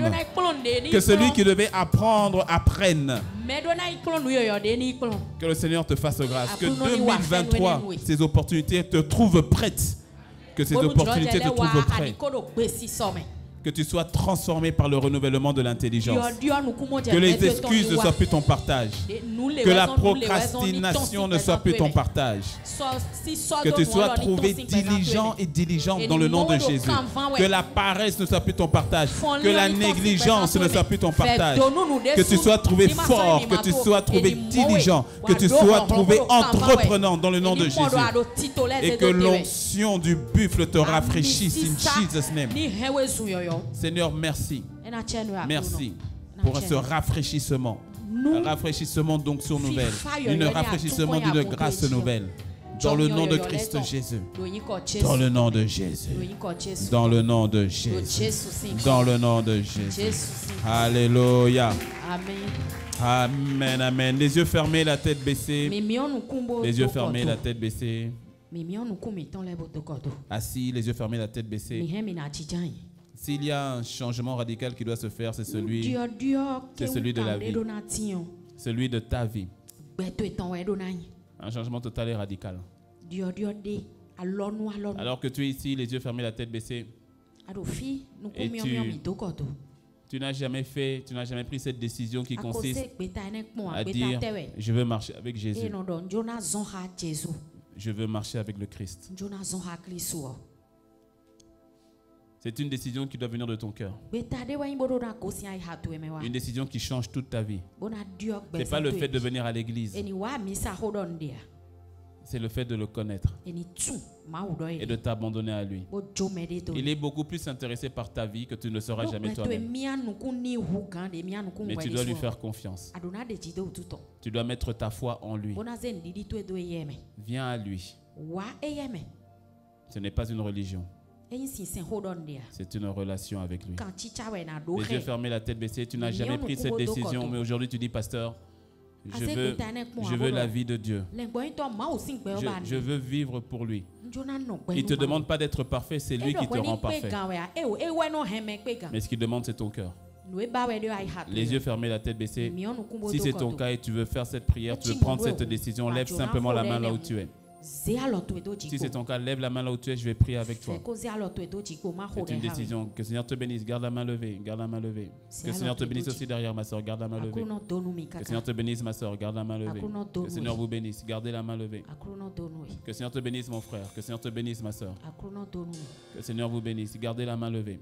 Speaker 1: Que celui qui devait apprendre apprenne. Que le Seigneur te fasse grâce. Que 2023, ces opportunités te trouvent prêtes. Que ces opportunités te trouvent prêtes. Que tu sois transformé par le renouvellement de l'intelligence. Que les excuses ne soient plus ton partage. Que la procrastination ne soit plus ton partage. Que tu sois trouvé diligent et diligente dans le nom de Jésus. Que la paresse ne soit plus ton partage. Que la négligence ne soit plus ton partage. Que tu sois trouvé fort. Que tu sois trouvé diligent. Que tu sois trouvé entreprenant dans le nom de Jésus. Et que l'onction du buffle te rafraîchisse in Jesus' name. Seigneur, merci. Merci pour ce rafraîchissement. Un rafraîchissement d'onction nouvelle. Un rafraîchissement d'une grâce nouvelle. Dans le nom de Christ Jésus. Dans le nom de Jésus. Dans le nom de Jésus. Dans le nom de Jésus. Alléluia. Amen, amen. Les yeux fermés, la tête baissée. Les yeux fermés, la tête baissée. Assis, les yeux fermés, la tête baissée. S'il y a un changement radical qui doit se faire, c'est celui de la vie. Celui de ta vie. Un changement total et radical. Alors que tu es ici, les yeux fermés, la tête baissée, et tu n'as jamais pris cette décision qui consiste à dire « Je veux marcher avec Jésus. Je veux marcher avec le Christ. » C'est une décision qui doit venir de ton cœur. Une décision qui change toute ta vie. Ce n'est pas le fait de venir à l'église. C'est le fait de le connaître et de t'abandonner à lui. Il est beaucoup plus intéressé par ta vie que tu ne seras jamais toi-même. Mais tu dois lui faire confiance. Tu dois mettre ta foi en lui. Viens à lui. Ce n'est pas une religion. C'est une relation avec lui. Les yeux fermés, la tête baissée. Tu n'as jamais pris cette décision, mais aujourd'hui tu dis, pasteur, je veux la vie de Dieu. Je veux vivre pour lui. Il ne te demande pas d'être parfait, c'est lui qui te rend parfait. Mais ce qu'il demande, c'est ton cœur. Les yeux fermés, la tête baissée. Si c'est ton cas et tu veux faire cette prière, tu veux prendre cette décision, lève simplement la main là où tu es. Si c'est ton cas, lève la main là où tu es, je vais prier avec toi. C'est une décision. Que le Seigneur te bénisse, garde la main levée, garde la main levée. Que le Seigneur te bénisse aussi derrière ma soeur, garde la main levée. Que le Seigneur te bénisse ma soeur, garde la main levée. Que le Seigneur vous bénisse, gardez la main levée. Que le Seigneur te bénisse mon frère, que le Seigneur te bénisse ma soeur. Que le Seigneur vous bénisse, gardez la main levée.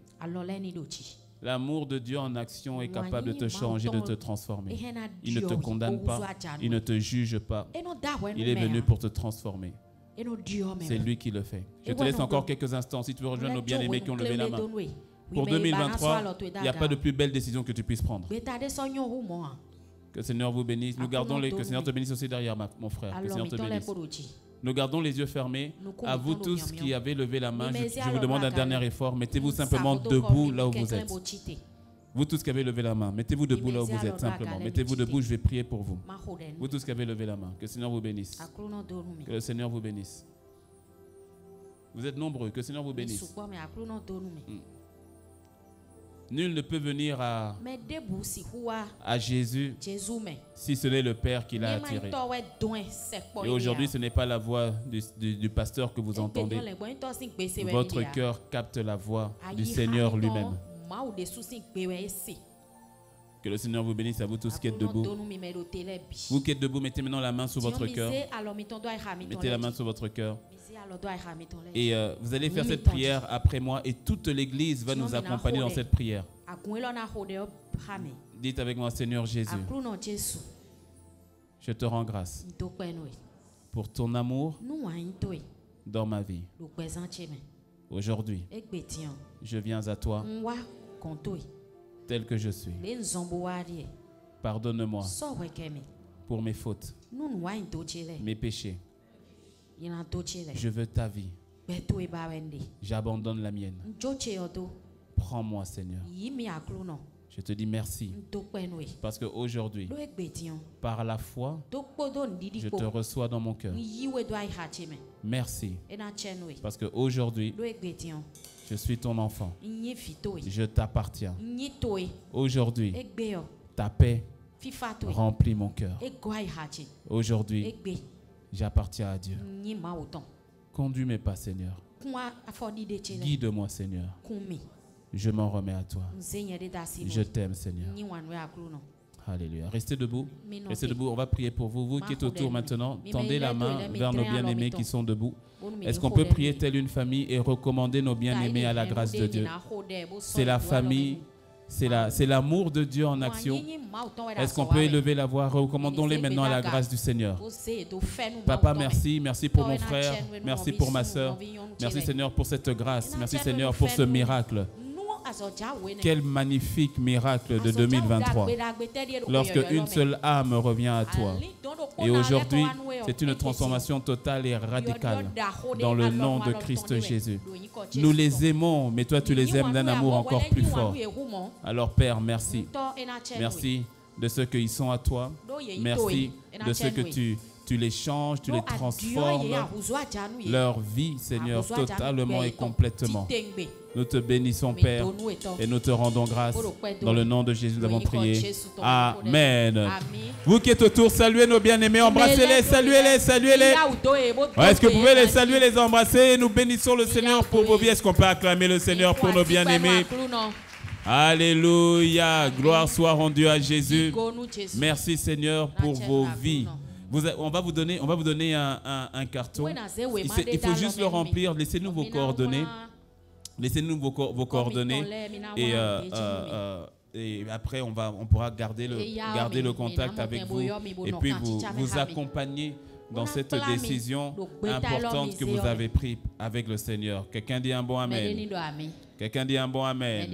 Speaker 1: L'amour de Dieu en action est capable de te changer, de te transformer. Il ne te condamne pas, il ne te juge pas. Il est venu pour te transformer. C'est lui qui le fait. Je te laisse encore quelques instants si tu veux rejoindre nos bien-aimés qui ont levé la main. Pour 2023, il n'y a pas de plus belle décision que tu puisses prendre. Que le Seigneur vous bénisse. Nous gardons que le Seigneur te bénisse aussi derrière mon frère. Que le Seigneur te bénisse. Nous gardons les yeux fermés. À vous tous qui avez levé la main, je vous demande un dernier effort. Mettez-vous simplement debout là où vous êtes. Vous tous qui avez levé la main, mettez-vous debout là où vous êtes simplement. Mettez-vous debout, je vais prier pour vous. Vous tous qui avez levé la main, que le Seigneur vous bénisse. Que le Seigneur vous bénisse. Vous êtes nombreux, que le Seigneur vous bénisse. Nul ne peut venir à Jésus si ce n'est le Père qui l'a attiré. Et aujourd'hui, ce n'est pas la voix du pasteur que vous entendez. Votre cœur capte la voix du Seigneur lui-même. Que le Seigneur vous bénisse à vous tous qui êtes debout. Vous qui êtes debout, mettez maintenant la main sur votre cœur. Mettez la main sur votre cœur. Et vous allez faire cette prière après moi et toute l'église va nous accompagner dans cette prière. Dites avec moi, Seigneur Jésus, je te rends grâce pour ton amour dans ma vie. Aujourd'hui, je viens à toi tel que je suis. Pardonne-moi pour mes fautes, mes péchés. Je veux ta vie. J'abandonne la mienne. Prends-moi, Seigneur. Je te dis merci parce qu'aujourd'hui, par la foi, je te reçois dans mon cœur. Merci parce qu'aujourd'hui, je suis ton enfant. Je t'appartiens. Aujourd'hui, ta paix remplit mon cœur. Aujourd'hui, j'appartiens à Dieu. Conduis mes pas, Seigneur. Guide-moi, Seigneur. Je m'en remets à toi. Je t'aime, Seigneur. Alléluia. Restez debout. Restez debout. On va prier pour vous. Vous qui êtes autour maintenant, tendez la main vers nos bien-aimés qui sont debout. Est-ce qu'on peut prier telle une famille et recommander nos bien-aimés à la grâce de Dieu? C'est la famille. C'est l'amour de Dieu en action. Est-ce qu'on peut élever la voix? Recommandons-les maintenant à la grâce du Seigneur. Papa, merci. Merci pour mon frère. Merci pour ma soeur. Merci Seigneur pour cette grâce. Merci Seigneur pour ce miracle. Quel magnifique miracle de 2023. Lorsque une seule âme revient à toi. Et aujourd'hui, c'est une transformation totale et radicale dans le nom de Christ Jésus. Nous les aimons, mais toi tu les aimes d'un amour encore plus fort. Alors Père, merci. Merci de ceux qui sont à toi. Merci de ceux que tu les changes, tu les transformes. Leur vie, Seigneur, totalement et complètement. Nous te bénissons, Père, et nous te rendons grâce. Dans le nom de Jésus, nous avons prié. Amen. Vous qui êtes autour, saluez nos bien-aimés, embrassez-les, saluez-les, saluez-les. Est-ce que vous pouvez les saluer, les embrasser? Nous bénissons le Seigneur pour vos vies. Est-ce qu'on peut acclamer le Seigneur pour nos bien-aimés? Alléluia. Gloire soit rendue à Jésus. Merci, Seigneur, pour vos vies. On va vous donner un carton. Il faut juste le remplir. Laissez-nous vos coordonnées. Laissez-nous vos coordonnées et après on pourra garder le contact avec vous et puis vous accompagner dans cette décision importante que vous avez prise avec le Seigneur. Quelqu'un dit un bon amen. Quelqu'un dit un bon amen.